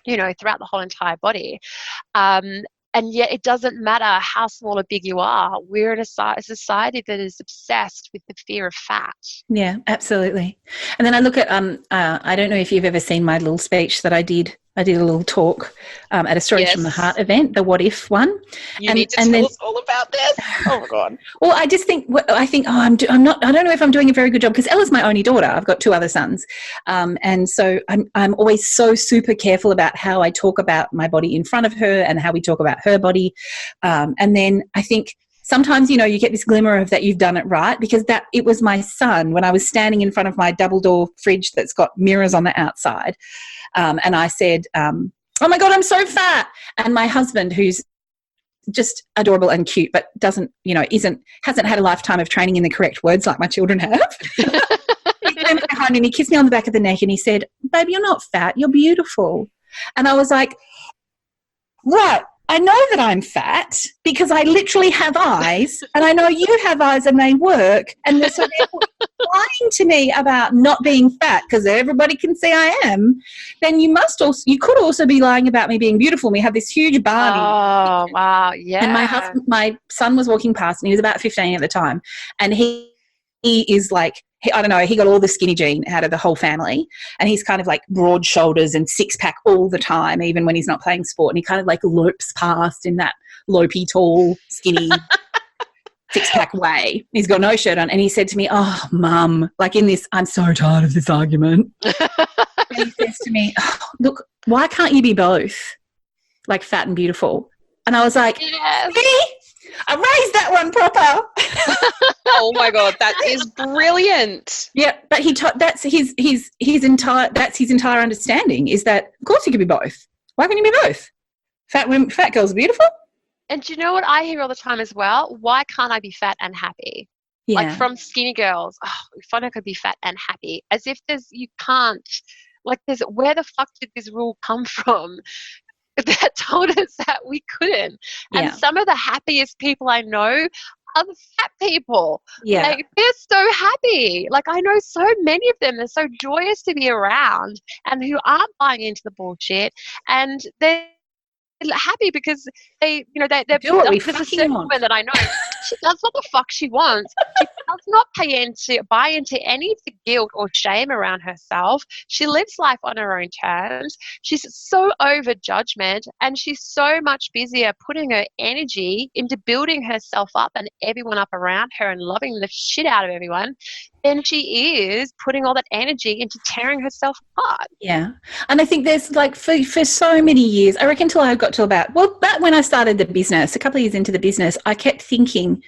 Speaker 2: throughout the whole entire body. And yet it doesn't matter how small or big you are. We're in a society that is obsessed with the fear of fat.
Speaker 4: Yeah, absolutely. And then I look at, I don't know if you've ever seen my little speech that I did I did a little talk at a Stories from the Heart event, the What If one.
Speaker 1: You need to tell us all about this. Oh my God.
Speaker 4: Well, I just think, I don't know if I'm doing a very good job, because Ella's my only daughter. I've got 2 other sons. And so I'm always so super careful about how I talk about my body in front of her and how we talk about her body. And then I think sometimes, you know, you get this glimmer of that you've done it right, because it was my son when I was standing in front of my double door fridge that's got mirrors on the outside. And I said, oh my God, I'm so fat. And my husband, who's just adorable and cute, but hasn't had a lifetime of training in the correct words like my children have. He came behind me and he kissed me on the back of the neck and he said, babe, you're not fat, you're beautiful. And I was like, right, I know that I'm fat because I literally have eyes, and I know you have eyes and they work, and so therefore lying to me about not being fat because everybody can see I am, then you could also be lying about me being beautiful. We have this huge Barbie.
Speaker 2: Oh, wow, yeah.
Speaker 4: And my son was walking past, and he was about 15 at the time, and he is like, I don't know, he got all the skinny gene out of the whole family, and he's kind of like broad shoulders and 6-pack all the time, even when he's not playing sport, and he kind of like lopes past in that lopey, tall, skinny 6-pack way. He's got no shirt on, and he said to me, oh, Mum, like in this, I'm so tired of this argument. And he says to me, oh, look, why can't you be both, like fat and beautiful? And I was like,
Speaker 2: yes.
Speaker 4: See? I raised that one proper.
Speaker 1: Oh my God, that is brilliant.
Speaker 4: Yeah, but that's his entire understanding, is that of course you can be both. Why can't you be both? Fat girls are beautiful.
Speaker 2: And do you know what I hear all the time as well? Why can't I be fat and happy?
Speaker 4: Yeah.
Speaker 2: Like from skinny girls, if I could be fat and happy, as if you can't, like where the fuck did this rule come from that told us that we couldn't? And some of the happiest people I know are the fat people.
Speaker 4: Yeah.
Speaker 2: Like, they're so happy. Like, I know so many of them. They're so joyous to be around and who aren't buying into the bullshit. And they're happy because they're
Speaker 4: do what we
Speaker 2: there's a
Speaker 4: fucking
Speaker 2: certain
Speaker 4: want.
Speaker 2: woman that I know, she does what the fuck she wants. She does not buy into any of the guilt or shame around herself. She lives life on her own terms. She's so over judgment, and she's so much busier putting her energy into building herself up and everyone up around her and loving the shit out of everyone than she is putting all that energy into tearing herself apart.
Speaker 4: Yeah. And I think there's like for so many years, I reckon till I got to back when I started the business, a couple of years into the business, I kept thinking,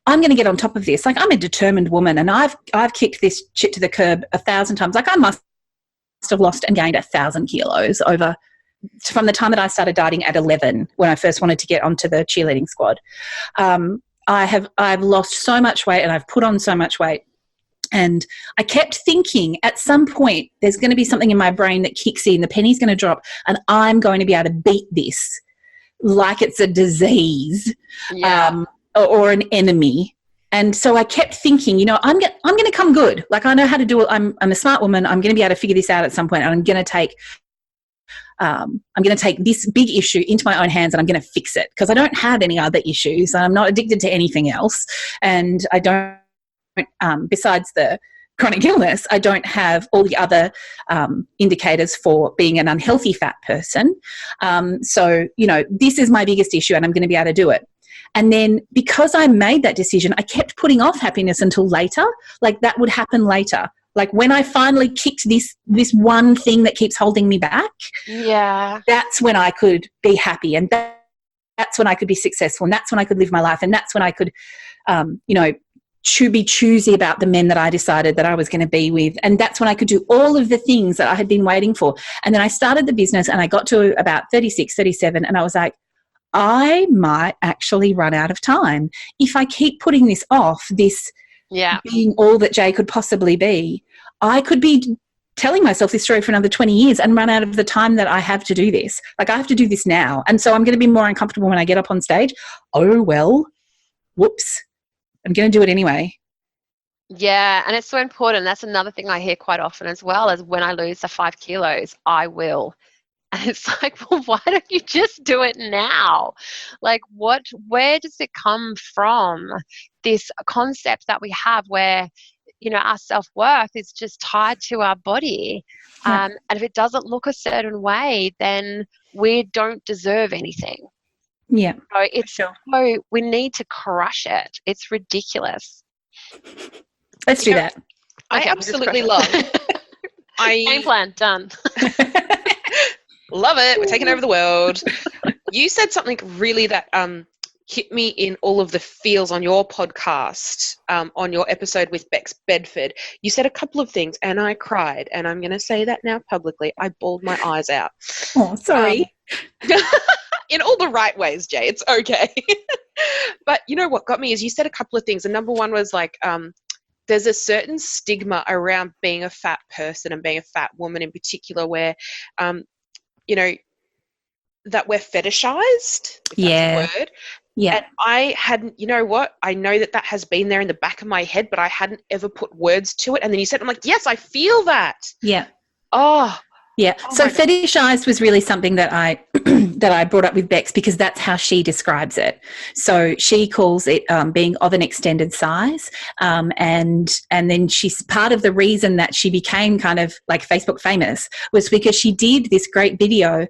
Speaker 4: I'm going to get on top of this. Like, I'm a determined woman, and I've kicked this shit to the curb 1,000 times. Like, I must have lost and gained 1,000 kilos from the time that I started dieting at 11, when I first wanted to get onto the cheerleading squad. I've lost so much weight, and I've put on so much weight. And I kept thinking, at some point, there's going to be something in my brain that kicks in, the penny's going to drop, and I'm going to be able to beat this like it's a disease.
Speaker 2: Yeah.
Speaker 4: Or an enemy. And so I kept thinking, I'm going to come good. Like, I know how to do it. I'm a smart woman. I'm going to be able to figure this out at some point, and I'm going to take this big issue into my own hands, and I'm going to fix it, because I don't have any other issues. I'm not addicted to anything else, and I don't. Besides the chronic illness, I don't have all the other indicators for being an unhealthy fat person. So this is my biggest issue, and I'm going to be able to do it. And then because I made that decision, I kept putting off happiness until later. Like, that would happen later. Like, when I finally kicked this one thing that keeps holding me back, that's when I could be happy, and that's when I could be successful, and that's when I could live my life, and that's when I could, to be choosy about the men that I decided that I was going to be with. And that's when I could do all of the things that I had been waiting for. And then I started the business, and I got to about 36, 37, and I was like, I might actually run out of time if I keep putting this off, being all that Jay could possibly be. I could be telling myself this story for another 20 years and run out of the time that I have to do this. Like, I have to do this now. And so I'm going to be more uncomfortable when I get up on stage. Oh, well, whoops. I'm going to do it anyway.
Speaker 2: Yeah, and it's so important. That's another thing I hear quite often as well, is when I lose the 5 kilos, I will. And it's like, well, why don't you just do it now? Like, where does it come from, this concept that we have where our self-worth is just tied to our body.
Speaker 4: Yeah.
Speaker 2: And if it doesn't look a certain way, then we don't deserve anything.
Speaker 4: Yeah.
Speaker 2: So it's
Speaker 4: Sure.
Speaker 2: so we need to crush it. It's ridiculous.
Speaker 4: Let's do that.
Speaker 1: I
Speaker 2: Okay, we'll just
Speaker 1: absolutely
Speaker 2: crush
Speaker 1: love.
Speaker 2: it. Game
Speaker 1: I
Speaker 2: plan done.
Speaker 1: love it. We're taking over the world. You said something really that hit me in all of the feels on your podcast, on your episode with Bex Bedford. You said a couple of things and I cried, and I'm going to say that now publicly. I bawled my eyes out.
Speaker 4: Oh, sorry.
Speaker 1: In all the right ways, Jay. It's okay. But you know what got me is you said a couple of things. And number one was like, there's a certain stigma around being a fat person and being a fat woman in particular where, that we're fetishized, if that's a word.
Speaker 4: Yeah.
Speaker 1: And I hadn't, you know what? I know that has been there in the back of my head, but I hadn't ever put words to it. And then you said, I'm like, yes, I feel that.
Speaker 4: Yeah.
Speaker 1: Oh.
Speaker 4: Yeah.
Speaker 1: Oh
Speaker 4: So
Speaker 1: my God.
Speaker 4: fetishized was really something that I that I brought up with Bex because that's how she describes it. So she calls it being of an extended size, and then she's part of the reason that she became kind of like Facebook famous was because she did this great video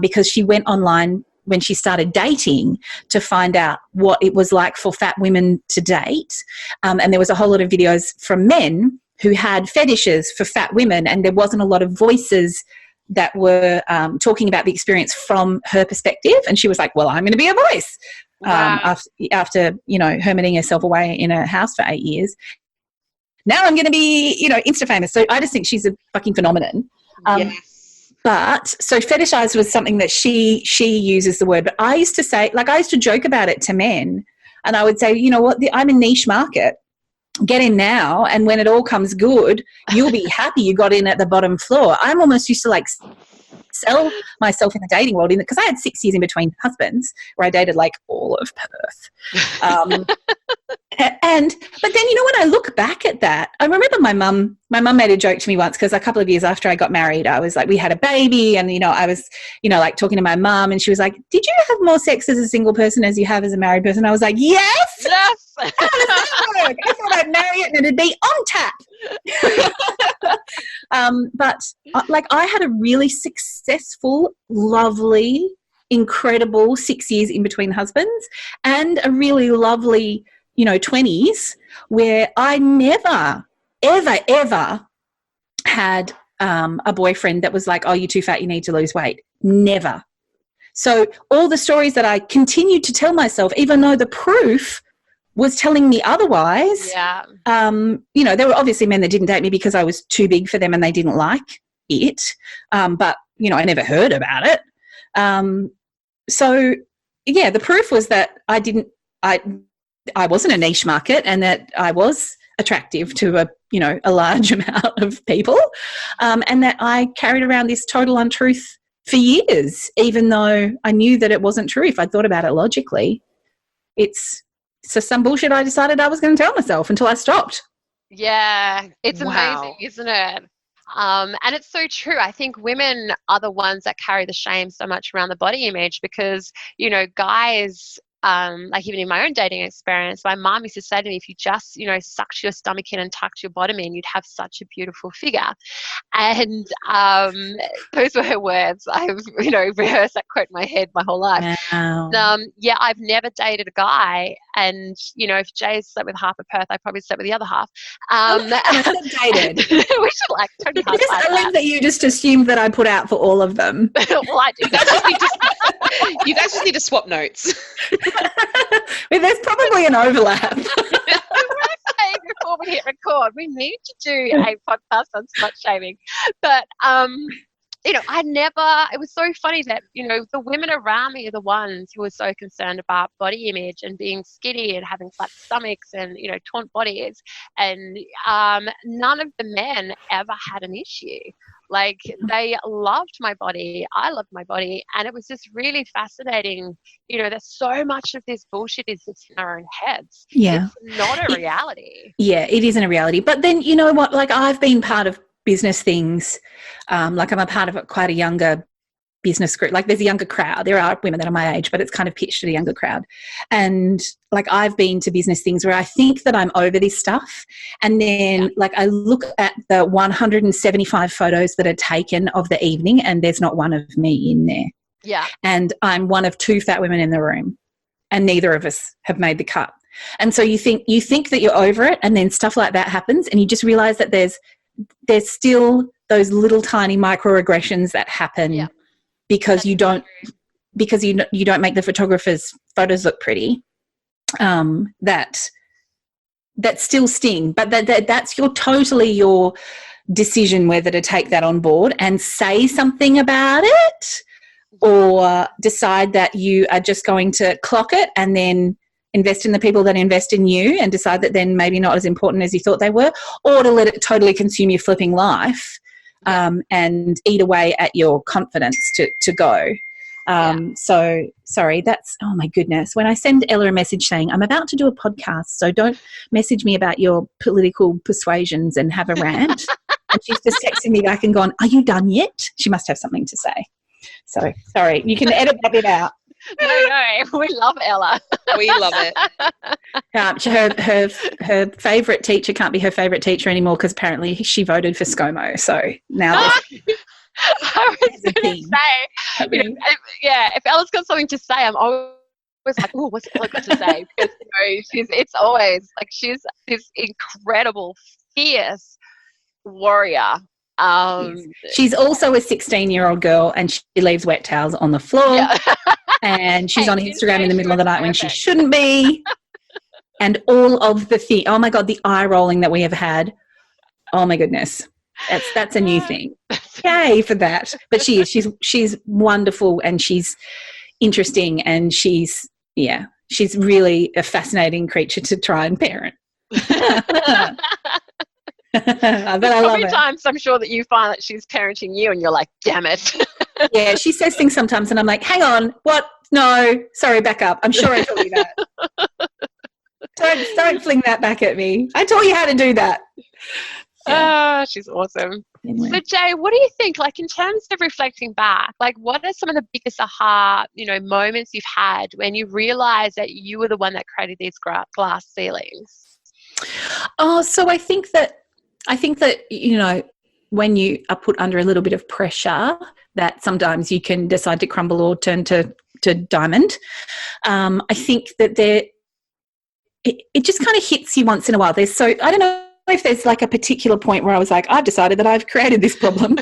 Speaker 4: because she went online when she started dating to find out what it was like for fat women to date, and there was a whole lot of videos from men who had fetishes for fat women, and there wasn't a lot of voices that were talking about the experience from her perspective. And she was like, well, I'm going to be a voice.
Speaker 2: Wow.
Speaker 4: After, hermiting herself away in a house for 8 years. Now I'm going to be, Insta famous. So I just think she's a fucking phenomenon.
Speaker 1: Yes.
Speaker 4: But so fetishized was something that she uses the word. But I used to say, like I used to joke about it to men. And I would say, you know what, I'm a niche market. Get in now, and when it all comes good, you'll be happy you got in at the bottom floor. I'm almost used to like sell myself in the dating world because I had 6 years in between husbands where I dated like all of Perth. But then, when I look back at that, I remember my mum made a joke to me once because a couple of years after I got married, I was like, we had a baby and, I was, like talking to my mum and she was like, did you have more sex as a single person as you have as a married person? I was like, yes.
Speaker 2: Yes.
Speaker 4: How does that work? I thought I'd marry it and it'd be on tap. But I had a really successful, lovely, incredible 6 years in between husbands and a really lovely 20s where I never, ever, ever had a boyfriend that was like, oh, you're too fat, you need to lose weight. Never. So all the stories that I continued to tell myself, even though the proof was telling me otherwise, there were obviously men that didn't date me because I was too big for them and they didn't like it. But, I never heard about it. The proof was that I wasn't a niche market and that I was attractive to a large amount of people, and that I carried around this total untruth for years, even though I knew that it wasn't true if I thought about it logically. It's just some bullshit I decided I was going to tell myself until I stopped.
Speaker 2: Yeah, it's
Speaker 1: Wow.
Speaker 2: amazing, isn't it? And it's so true. I think women are the ones that carry the shame so much around the body image because, guys, like even in my own dating experience, my mom used to say to me, if you just, sucked your stomach in and tucked your bottom in, you'd have such a beautiful figure. And those were her words. I've, rehearsed that quote in my head my whole life.
Speaker 4: Wow.
Speaker 2: I've never dated a guy. And, if Jay slept with half of Perth, I probably slept with the other half.
Speaker 4: I said dated.
Speaker 2: We should totally
Speaker 4: I love that you just assumed that I put out for all of them.
Speaker 2: Well, I do.
Speaker 1: You guys just need to swap notes.
Speaker 4: Well, there's probably an overlap.
Speaker 2: Before we hit record, we need to do a podcast on slut shaming. But it was so funny that, the women around me are the ones who are so concerned about body image and being skinny and having flat stomachs and, taunt bodies. And none of the men ever had an issue. Like, they loved my body. I loved my body. And it was just really fascinating, that so much of this bullshit is just in our own heads.
Speaker 4: Yeah.
Speaker 2: It's not a reality.
Speaker 4: Yeah, it isn't a reality. But then, you know what, I've been part of business things. I'm a part of quite a younger business group. Like there's a younger crowd. There are women that are my age, but it's kind of pitched at a younger crowd. And like I've been to business things where I think that I'm over this stuff. And then like I look at the 175 photos that are taken of the evening and there's not one of me in there.
Speaker 2: Yeah.
Speaker 4: And I'm one of 2 fat women in the room and neither of us have made the cut. And so you think that you're over it and then stuff like that happens and you just realize that there's still those little tiny microaggressions that happen because you don't make the photographer's photos look pretty, that still sting, but that's totally your decision whether to take that on board and say something about it or decide that you are just going to clock it and then invest in the people that invest in you and decide that then maybe not as important as you thought they were, or to let it totally consume your flipping life and eat away at your confidence to go. So sorry, that's, oh my goodness. When I send Ella a message saying, I'm about to do a podcast, so don't message me about your political persuasions and have a rant. And she's just texting me back and gone, are you done yet? She must have something to say. So sorry, you can edit that bit out.
Speaker 2: No, we love Ella.
Speaker 1: We love it.
Speaker 4: Her favourite teacher can't be her favourite teacher anymore because apparently she voted for ScoMo. So now
Speaker 2: I was going to say, if Ella's got something to say, I'm always like, oh, what's Ella got to say? Because it's always like she's this incredible, fierce warrior.
Speaker 4: She's also a 16-year-old girl and she leaves wet towels on the floor and she's on Instagram in the middle of the night when she shouldn't be, and all of the oh my God, the eye rolling that we have had, oh my goodness, that's a new thing. Yay for that. But she's wonderful and she's interesting and she's really a fascinating creature to try and parent. But I love it.
Speaker 2: Times I'm sure that you find that she's parenting you and you're like, damn it.
Speaker 4: Yeah, she says things sometimes and I'm like, hang on, what? No, sorry, back up. I'm sure I told you that. Don't fling that back at me. I taught you how to do that.
Speaker 2: She's awesome.
Speaker 4: Anyway.
Speaker 2: So Jay, what do you think, like in terms of reflecting back, like what are some of the biggest aha, moments you've had when you realize that you were the one that created these glass ceilings?
Speaker 4: Oh, so I think that when you are put under a little bit of pressure, that sometimes you can decide to crumble or turn to diamond. I think that it just kind of hits you once in a while. I don't know if there's like a particular point where I was like, I've decided that I've created this problem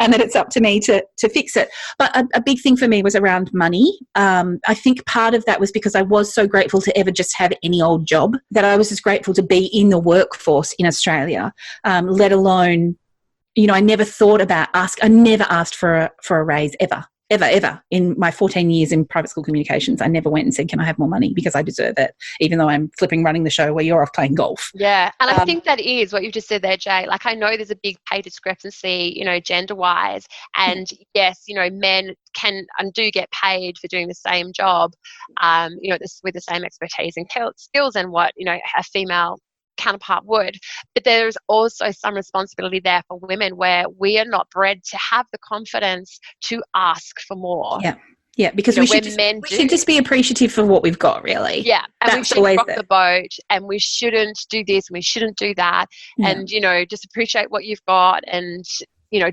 Speaker 4: and that it's up to me to fix it. But a big thing for me was around money. I think part of that was because I was so grateful to ever just have any old job, that I was just grateful to be in the workforce in Australia, let alone, I never thought about I never asked for a raise ever. Ever in my 14 years in private school communications. I never went and said, can I have more money because I deserve it, even though I'm flipping running the show where you're off playing golf.
Speaker 2: Yeah, and I think that is what you just said there, Jay. Like I know there's a big pay discrepancy, gender-wise, and yes, men can and do get paid for doing the same job, with the same expertise and skills and what, a female counterpart would. But there's also some responsibility there for women where we are not bred to have the confidence to ask for more.
Speaker 4: Yeah, because we should just be appreciative for what we've got, really.
Speaker 2: Yeah, and we should rock the boat and we shouldn't do this and we shouldn't do that, and just appreciate what you've got and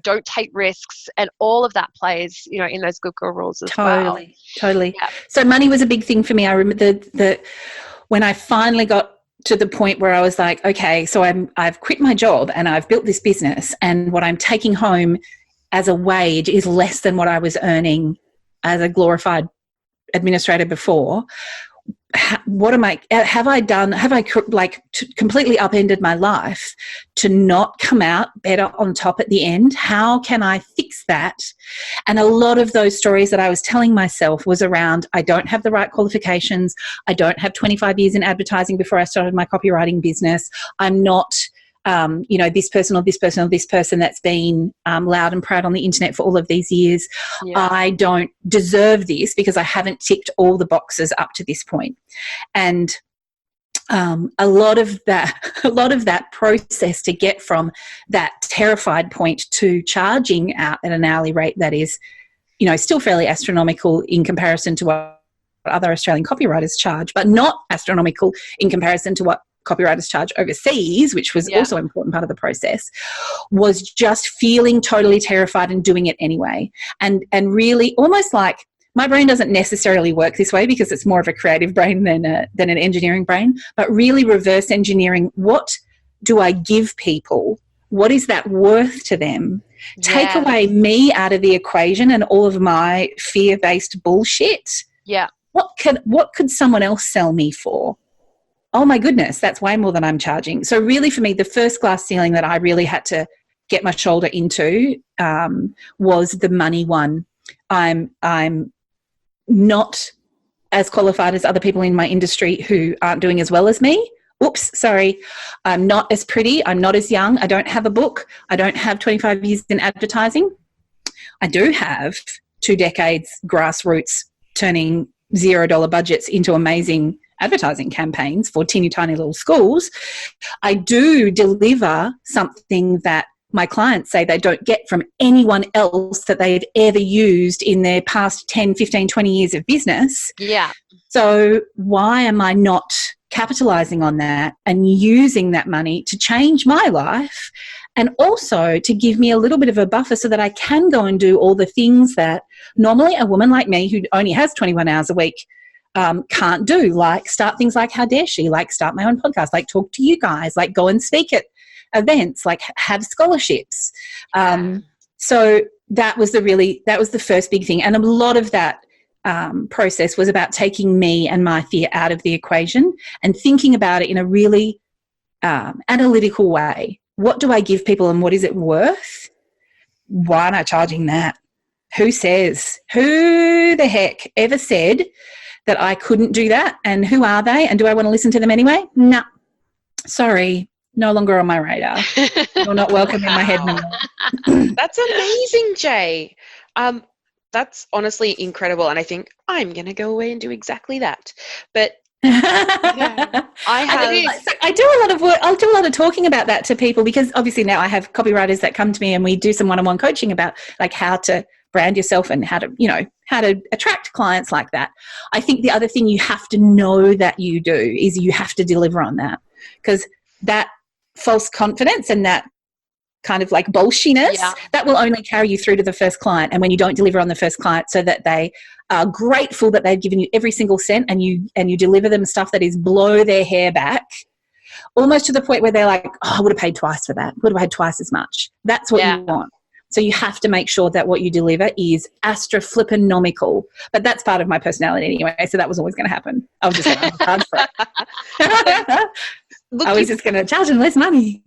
Speaker 2: don't take risks, and all of that plays in those good girl rules as well. Totally. Yeah.
Speaker 4: So money was a big thing for me. I remember when I finally got to the point where I was like, okay, so I've quit my job and I've built this business, and what I'm taking home as a wage is less than what I was earning as a glorified administrator before. What am I? Have I completely upended my life to not come out better on top at the end? How can I fix that? And a lot of those stories that I was telling myself was around, I don't have the right qualifications. I don't have 25 years in advertising before I started my copywriting business. I'm not, this person or this person or this person that's been loud and proud on the internet for all of these years. Yeah. I don't deserve this because I haven't ticked all the boxes up to this point. And a lot of that process to get from that terrified point to charging out at an hourly rate that is still fairly astronomical in comparison to what other Australian copywriters charge, but not astronomical in comparison to what copywriters charge overseas, which was also an important part of the process, was just feeling totally terrified and doing it anyway. And really almost like, my brain doesn't necessarily work this way because it's more of a creative brain than an engineering brain, but really reverse engineering, what do I give people? What is that worth to them? Take away me out of the equation and all of my fear-based bullshit.
Speaker 2: Yeah.
Speaker 4: What could someone else sell me for? Oh my goodness, that's way more than I'm charging. So really for me, the first glass ceiling that I really had to get my shoulder into was the money one. I'm not as qualified as other people in my industry who aren't doing as well as me. Oops, sorry. I'm not as pretty. I'm not as young. I don't have a book. I don't have 25 years in advertising. I do have 2 decades grassroots turning $0 budgets into amazing advertising campaigns for teeny tiny little schools. I do deliver something that my clients say they don't get from anyone else that they've ever used in their past 10, 15, 20 years of business.
Speaker 2: Yeah.
Speaker 4: So why am I not capitalizing on that and using that money to change my life, and also to give me a little bit of a buffer so that I can go and do all the things that normally a woman like me who only has 21 hours a week can't do, like start things like How Dare She, like start my own podcast, like talk to you guys, like go and speak at events, like have scholarships. So that was the first big thing. And a lot of that process was about taking me and my fear out of the equation and thinking about it in a really analytical way. What do I give people and what is it worth? Why am I charging that? Who the heck ever said that I couldn't do that? And who are they? And do I want to listen to them anyway? No. Sorry. No longer on my radar. You're not welcome in my head no more.
Speaker 1: That's amazing, Jay. That's honestly incredible, and I think I'm going to go away and do exactly that. But
Speaker 4: I do a lot of work. I'll do a lot of talking about that to people, because obviously now I have copywriters that come to me and we do some one-on-one coaching about like how to brand yourself and how to attract clients like that. I think the other thing you have to know that you do is you have to deliver on that, because that false confidence and that kind of like bullshiness, that will only carry you through to the first client. And when you don't deliver on the first client so that they are grateful that they've given you every single cent, and you deliver them stuff that is blow their hair back, almost to the point where they're like, oh, I would have paid twice for that. Would have paid twice as much. That's what you want. So you have to make sure that what you deliver is astra-flipponomical. But that's part of my personality anyway, so that was always going to happen. I was just going to charge for it. I was just going to charge them less money.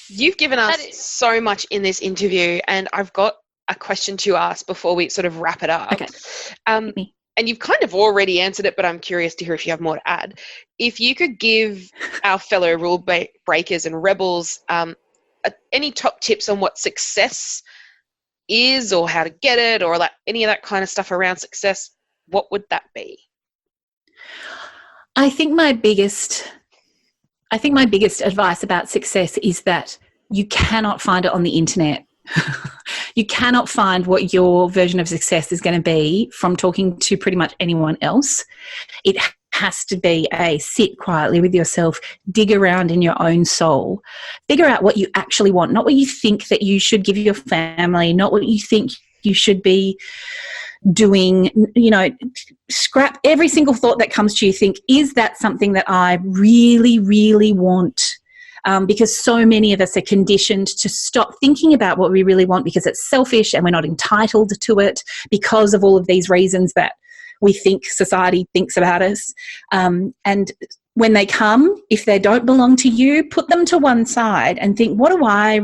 Speaker 1: You've given us so much in this interview, and I've got a question to ask before we sort of wrap it up.
Speaker 4: Okay.
Speaker 1: And you've kind of already answered it, but I'm curious to hear if you have more to add. If you could give our fellow rule breakers and rebels any top tips on what success is, or how to get it, or like any of that kind of stuff around success, what would that be?
Speaker 4: I think my biggest advice about success is that you cannot find it on the internet. You cannot find what your version of success is going to be from talking to pretty much anyone else. It has to be sit quietly with yourself, dig around in your own soul, figure out what you actually want, not what you think that you should give your family, not what you think you should be doing. Scrap every single thought that comes to you. Think, is that something that I really, really want? Because so many of us are conditioned to stop thinking about what we really want because it's selfish and we're not entitled to it because of all of these reasons that we think society thinks about us. And when they come, if they don't belong to you, put them to one side and think, what do I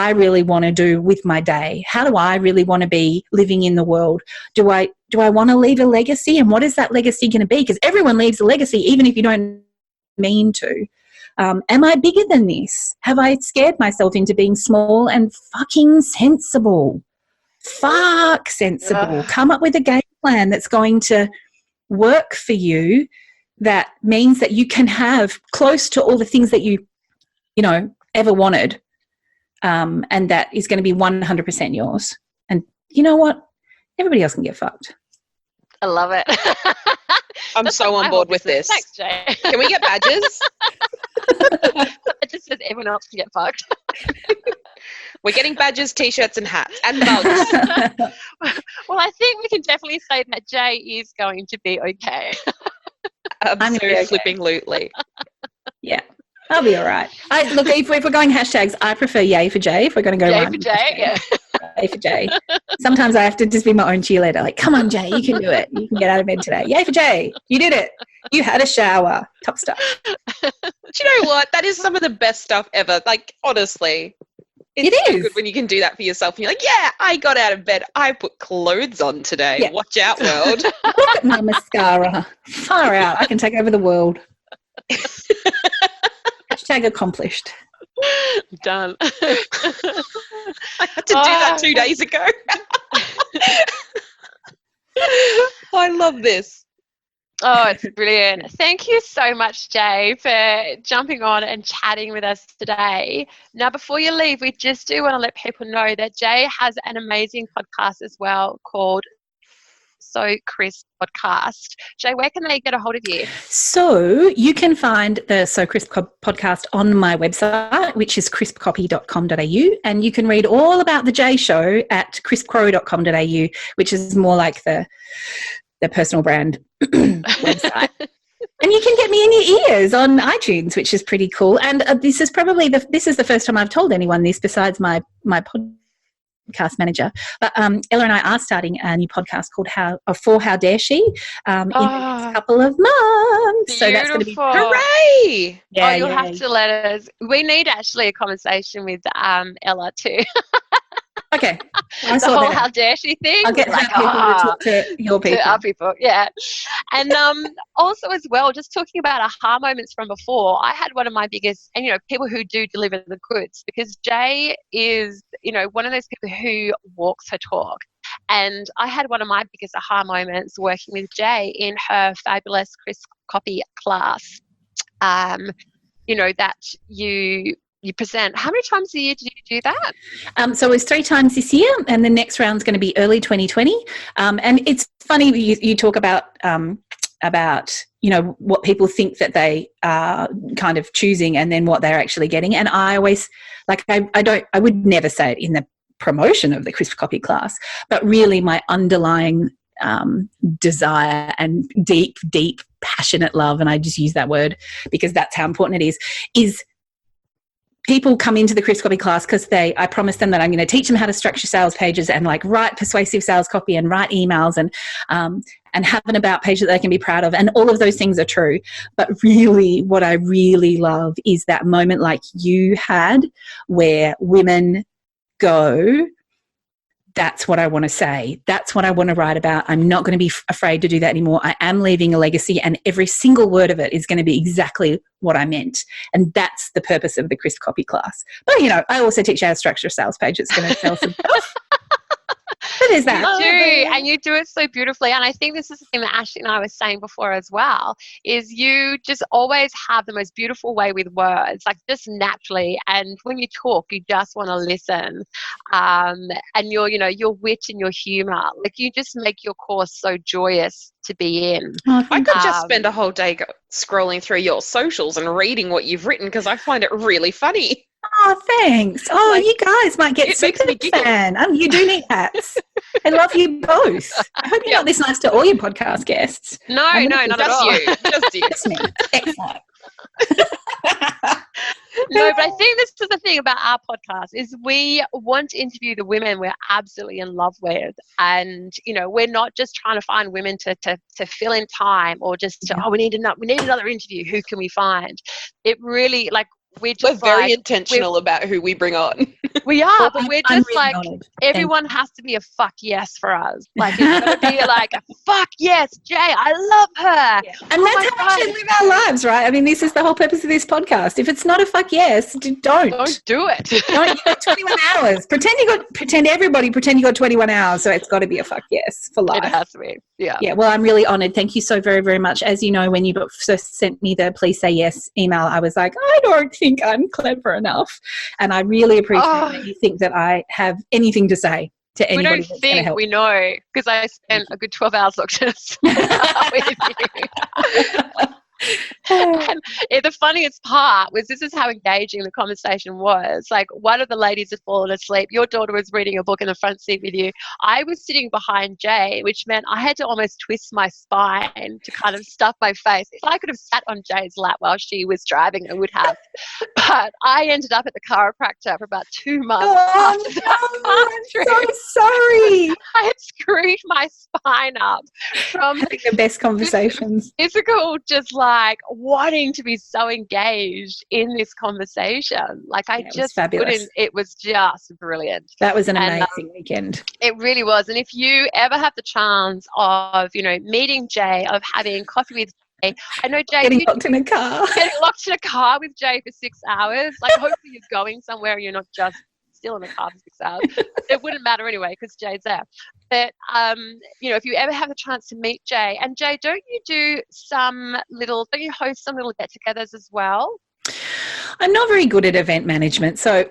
Speaker 4: really want to do with my day? How do I really want to be living in the world? Do I want to leave a legacy? And what is that legacy going to be? Because everyone leaves a legacy, even if you don't mean to. Am I bigger than this? Have I scared myself into being small and fucking sensible? Fuck sensible. Come up with a game plan that's going to work for you, that means that you can have close to all the things that you ever wanted. and that is going to be 100% yours. And you know what? Everybody else can get fucked.
Speaker 2: I love it.
Speaker 1: I'm
Speaker 2: That's
Speaker 1: so
Speaker 2: like
Speaker 1: on
Speaker 2: my
Speaker 1: board
Speaker 2: whole
Speaker 1: with
Speaker 2: business.
Speaker 1: this.
Speaker 2: Thanks, Jay.
Speaker 1: Can we get badges?
Speaker 2: It just says everyone else can get fucked.
Speaker 1: We're getting badges, t-shirts, and hats, and mugs.
Speaker 2: Well, I think we can definitely say that Jay is going to be okay.
Speaker 4: I'm gonna be okay.
Speaker 1: Flipping-lutely.
Speaker 4: Yeah, I'll be all right. Look, if we're going hashtags, I prefer yay for Jay. If we're going to go
Speaker 2: Jay
Speaker 4: run
Speaker 2: for Jay, yeah.
Speaker 4: Yay for Jay. Sometimes I have to just be my own cheerleader. Like, come on, Jay, you can do it. You can get out of bed today. Yay for Jay. You did it. You had a shower. Top stuff.
Speaker 1: Do you know what? That is some of the best stuff ever. Like, honestly. It's so good when you can do that for yourself. And you're like, yeah, I got out of bed. I put clothes on today. Yeah. Watch out, world.
Speaker 4: Look at my mascara. Far out. I can take over the world. Hashtag accomplished.
Speaker 2: Done.
Speaker 1: I had to do that 2 days ago. I love this.
Speaker 2: Oh, it's brilliant. Thank you so much, Jay, for jumping on and chatting with us today. Now, before you leave, we just do want to let people know that Jay has an amazing podcast as well called So Crisp Podcast. Jay, where can they get a hold of you?
Speaker 4: So you can find the So Crisp podcast on my website, which is crispcopy.com.au, and you can read all about the Jay Show at crispcrow.com.au, which is more like the personal brand website. And you can get me in your ears on iTunes, which is pretty cool. And this is probably this is the first time I've told anyone this besides my podcast manager. But Ella and I are starting a new podcast called How Dare She in the next couple of months.
Speaker 2: Beautiful.
Speaker 4: So that's going to be
Speaker 1: hooray!
Speaker 2: Yeah, you'll have to let us. We need actually a conversation with Ella too.
Speaker 4: Okay.
Speaker 2: The whole how dare she thing.
Speaker 4: I'll get people to talk to your people.
Speaker 2: To our people, yeah. And also as well, just talking about aha moments from before, I had one of my biggest, and people who do deliver the goods, because Jay is, one of those people who walks her talk. And I had one of my biggest aha moments working with Jay in her fabulous Crisp Copy class. That you present. How many times a year did you do that? So
Speaker 4: it was 3 times this year, and the next round's going to be early 2020. And it's funny you talk about what people think that they are kind of choosing and then what they're actually getting. And I always I would never say it in the promotion of the Crisp Copy class, but really my underlying desire and deep passionate love, and I just use that word because that's how important it is people come into the Crisp Copy class because I promise them that I'm going to teach them how to structure sales pages and write persuasive sales copy and write emails and have an about page that they can be proud of. And all of those things are true. But really, what I really love is that moment like you had where women go, that's what I want to say. That's what I want to write about. I'm not going to be afraid to do that anymore. I am leaving a legacy, and every single word of it is going to be exactly what I meant. And that's the purpose of the Crisp Copy class. But, I also teach you how to structure a sales page. It's going to sell some stuff. But there's that.
Speaker 2: You do, and you do it so beautifully. And I think this is the thing that Ashley and I were saying before as well, is you just always have the most beautiful way with words, just naturally. And when you talk, you just want to listen. And your wit and your humor, you just make your course so joyous to be in.
Speaker 1: I could just spend a whole day scrolling through your socials and reading what you've written because I find it really funny.
Speaker 4: Oh, thanks. Oh, you guys might get super fan. You do need hats. I love you both. I hope you're not this nice to all your podcast guests.
Speaker 2: No, not at all.
Speaker 1: Just you.
Speaker 4: Just me. Excellent.
Speaker 2: No, but I think this is the thing about our podcast is we want to interview the women we're absolutely in love with. And, we're not just trying to find women to fill in time or just to, we need another interview. Who can we find? It really, we're
Speaker 1: very intentional about who we bring on.
Speaker 2: We are, but we're just
Speaker 4: really honored.
Speaker 2: Everyone has to be a fuck yes for us. It's got to be a fuck yes, Jay, I love her.
Speaker 4: Yeah. And that's how we should live our lives, right? I mean, this is the whole purpose of this podcast. If it's not a fuck yes, don't
Speaker 2: do it.
Speaker 4: Don't. You got 21 hours. Pretend you got 21 hours. So it's got to be a fuck yes for life.
Speaker 2: It has to be.
Speaker 4: Yeah, well, I'm really honoured. Thank you so very, very much. As you know, when you first sent me the Please Say Yes email, I was like, I don't think I'm clever enough. And I really appreciate that you think that I have anything to say to
Speaker 2: We
Speaker 4: anybody
Speaker 2: don't
Speaker 4: that's going to
Speaker 2: think,
Speaker 4: help.
Speaker 2: we know, because I spent a good 12 hours looking at with you. And the funniest part was, this is how engaging the conversation was. Like, one of the ladies had fallen asleep. Your daughter was reading a book in the front seat with you. I was sitting behind Jay, which meant I had to almost twist my spine to kind of stuff my face. If I could have sat on Jay's lap while she was driving, I would have. But I ended up at the chiropractor for about 2 months after that.
Speaker 4: I'm so sorry.
Speaker 2: I had screwed my spine up from
Speaker 4: Having the best conversations.
Speaker 2: physical, just like wanting to be so engaged in this conversation. Like, I just couldn't. It was just brilliant.
Speaker 4: That was an amazing weekend.
Speaker 2: It really was. And if you ever have the chance of, meeting Jay, of having coffee with Jay, I know Jay.
Speaker 4: Getting locked in a car.
Speaker 2: Getting locked in a car with Jay for 6 hours. Like, hopefully you're going somewhere, you're not just still in the car for 6 hours. It wouldn't matter anyway because Jay's there. But, if you ever have the chance to meet Jay, and Jay, don't you host some little get-togethers as well?
Speaker 4: I'm not very good at event management, so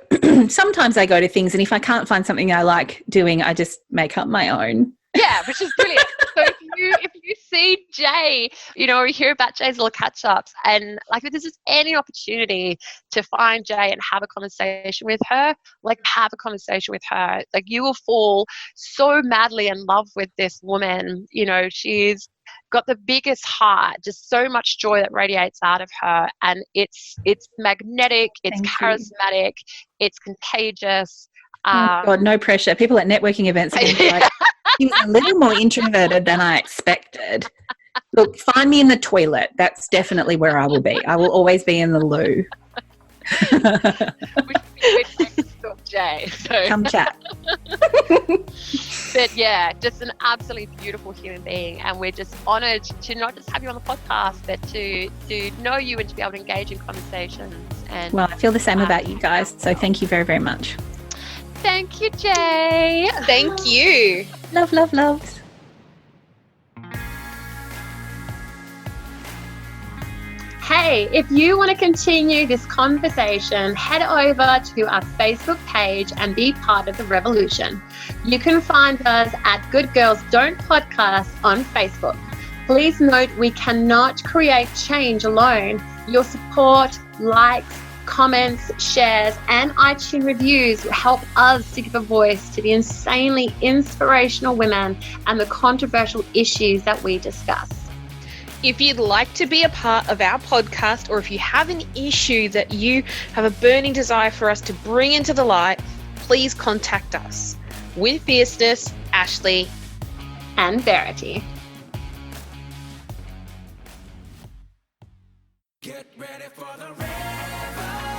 Speaker 4: sometimes I go to things, and if I can't find something I like doing, I just make up my own.
Speaker 2: Yeah, which is brilliant. So if you see Jay, or you hear about Jay's little catch-ups, and like, if there's just any opportunity to find Jay and have a conversation with her, have a conversation with her. Like, you will fall so madly in love with this woman. She's got the biggest heart, just so much joy that radiates out of her, and it's magnetic, it's charismatic, it's contagious.
Speaker 4: Oh God, no pressure. People at networking events are going to be like, he was a little more introverted than I expected. Look, find me in the toilet. That's definitely where I will be. I will always be in the loo.
Speaker 2: Jay, so.
Speaker 4: Come chat.
Speaker 2: But yeah, just an absolutely beautiful human being, and we're just honoured to not just have you on the podcast, but to know you and to be able to engage in conversations. And
Speaker 4: well, I feel the same about you guys, so thank you very, very much.
Speaker 2: Thank you, Jay.
Speaker 1: Thank you.
Speaker 4: Love, love, loves.
Speaker 2: Hey, if you want to continue this conversation, head over to our Facebook page and be part of the revolution. You can find us at Good Girls Don't Podcast on Facebook. Please note, we cannot create change alone. Your support, likes, comments, shares, and iTunes reviews help us to give a voice to the insanely inspirational women and the controversial issues that we discuss.
Speaker 1: If you'd like to be a part of our podcast, or if you have an issue that you have a burning desire for us to bring into the light, please contact us. With fierceness, Ashley
Speaker 2: and Verity.
Speaker 3: Get ready for the revolution.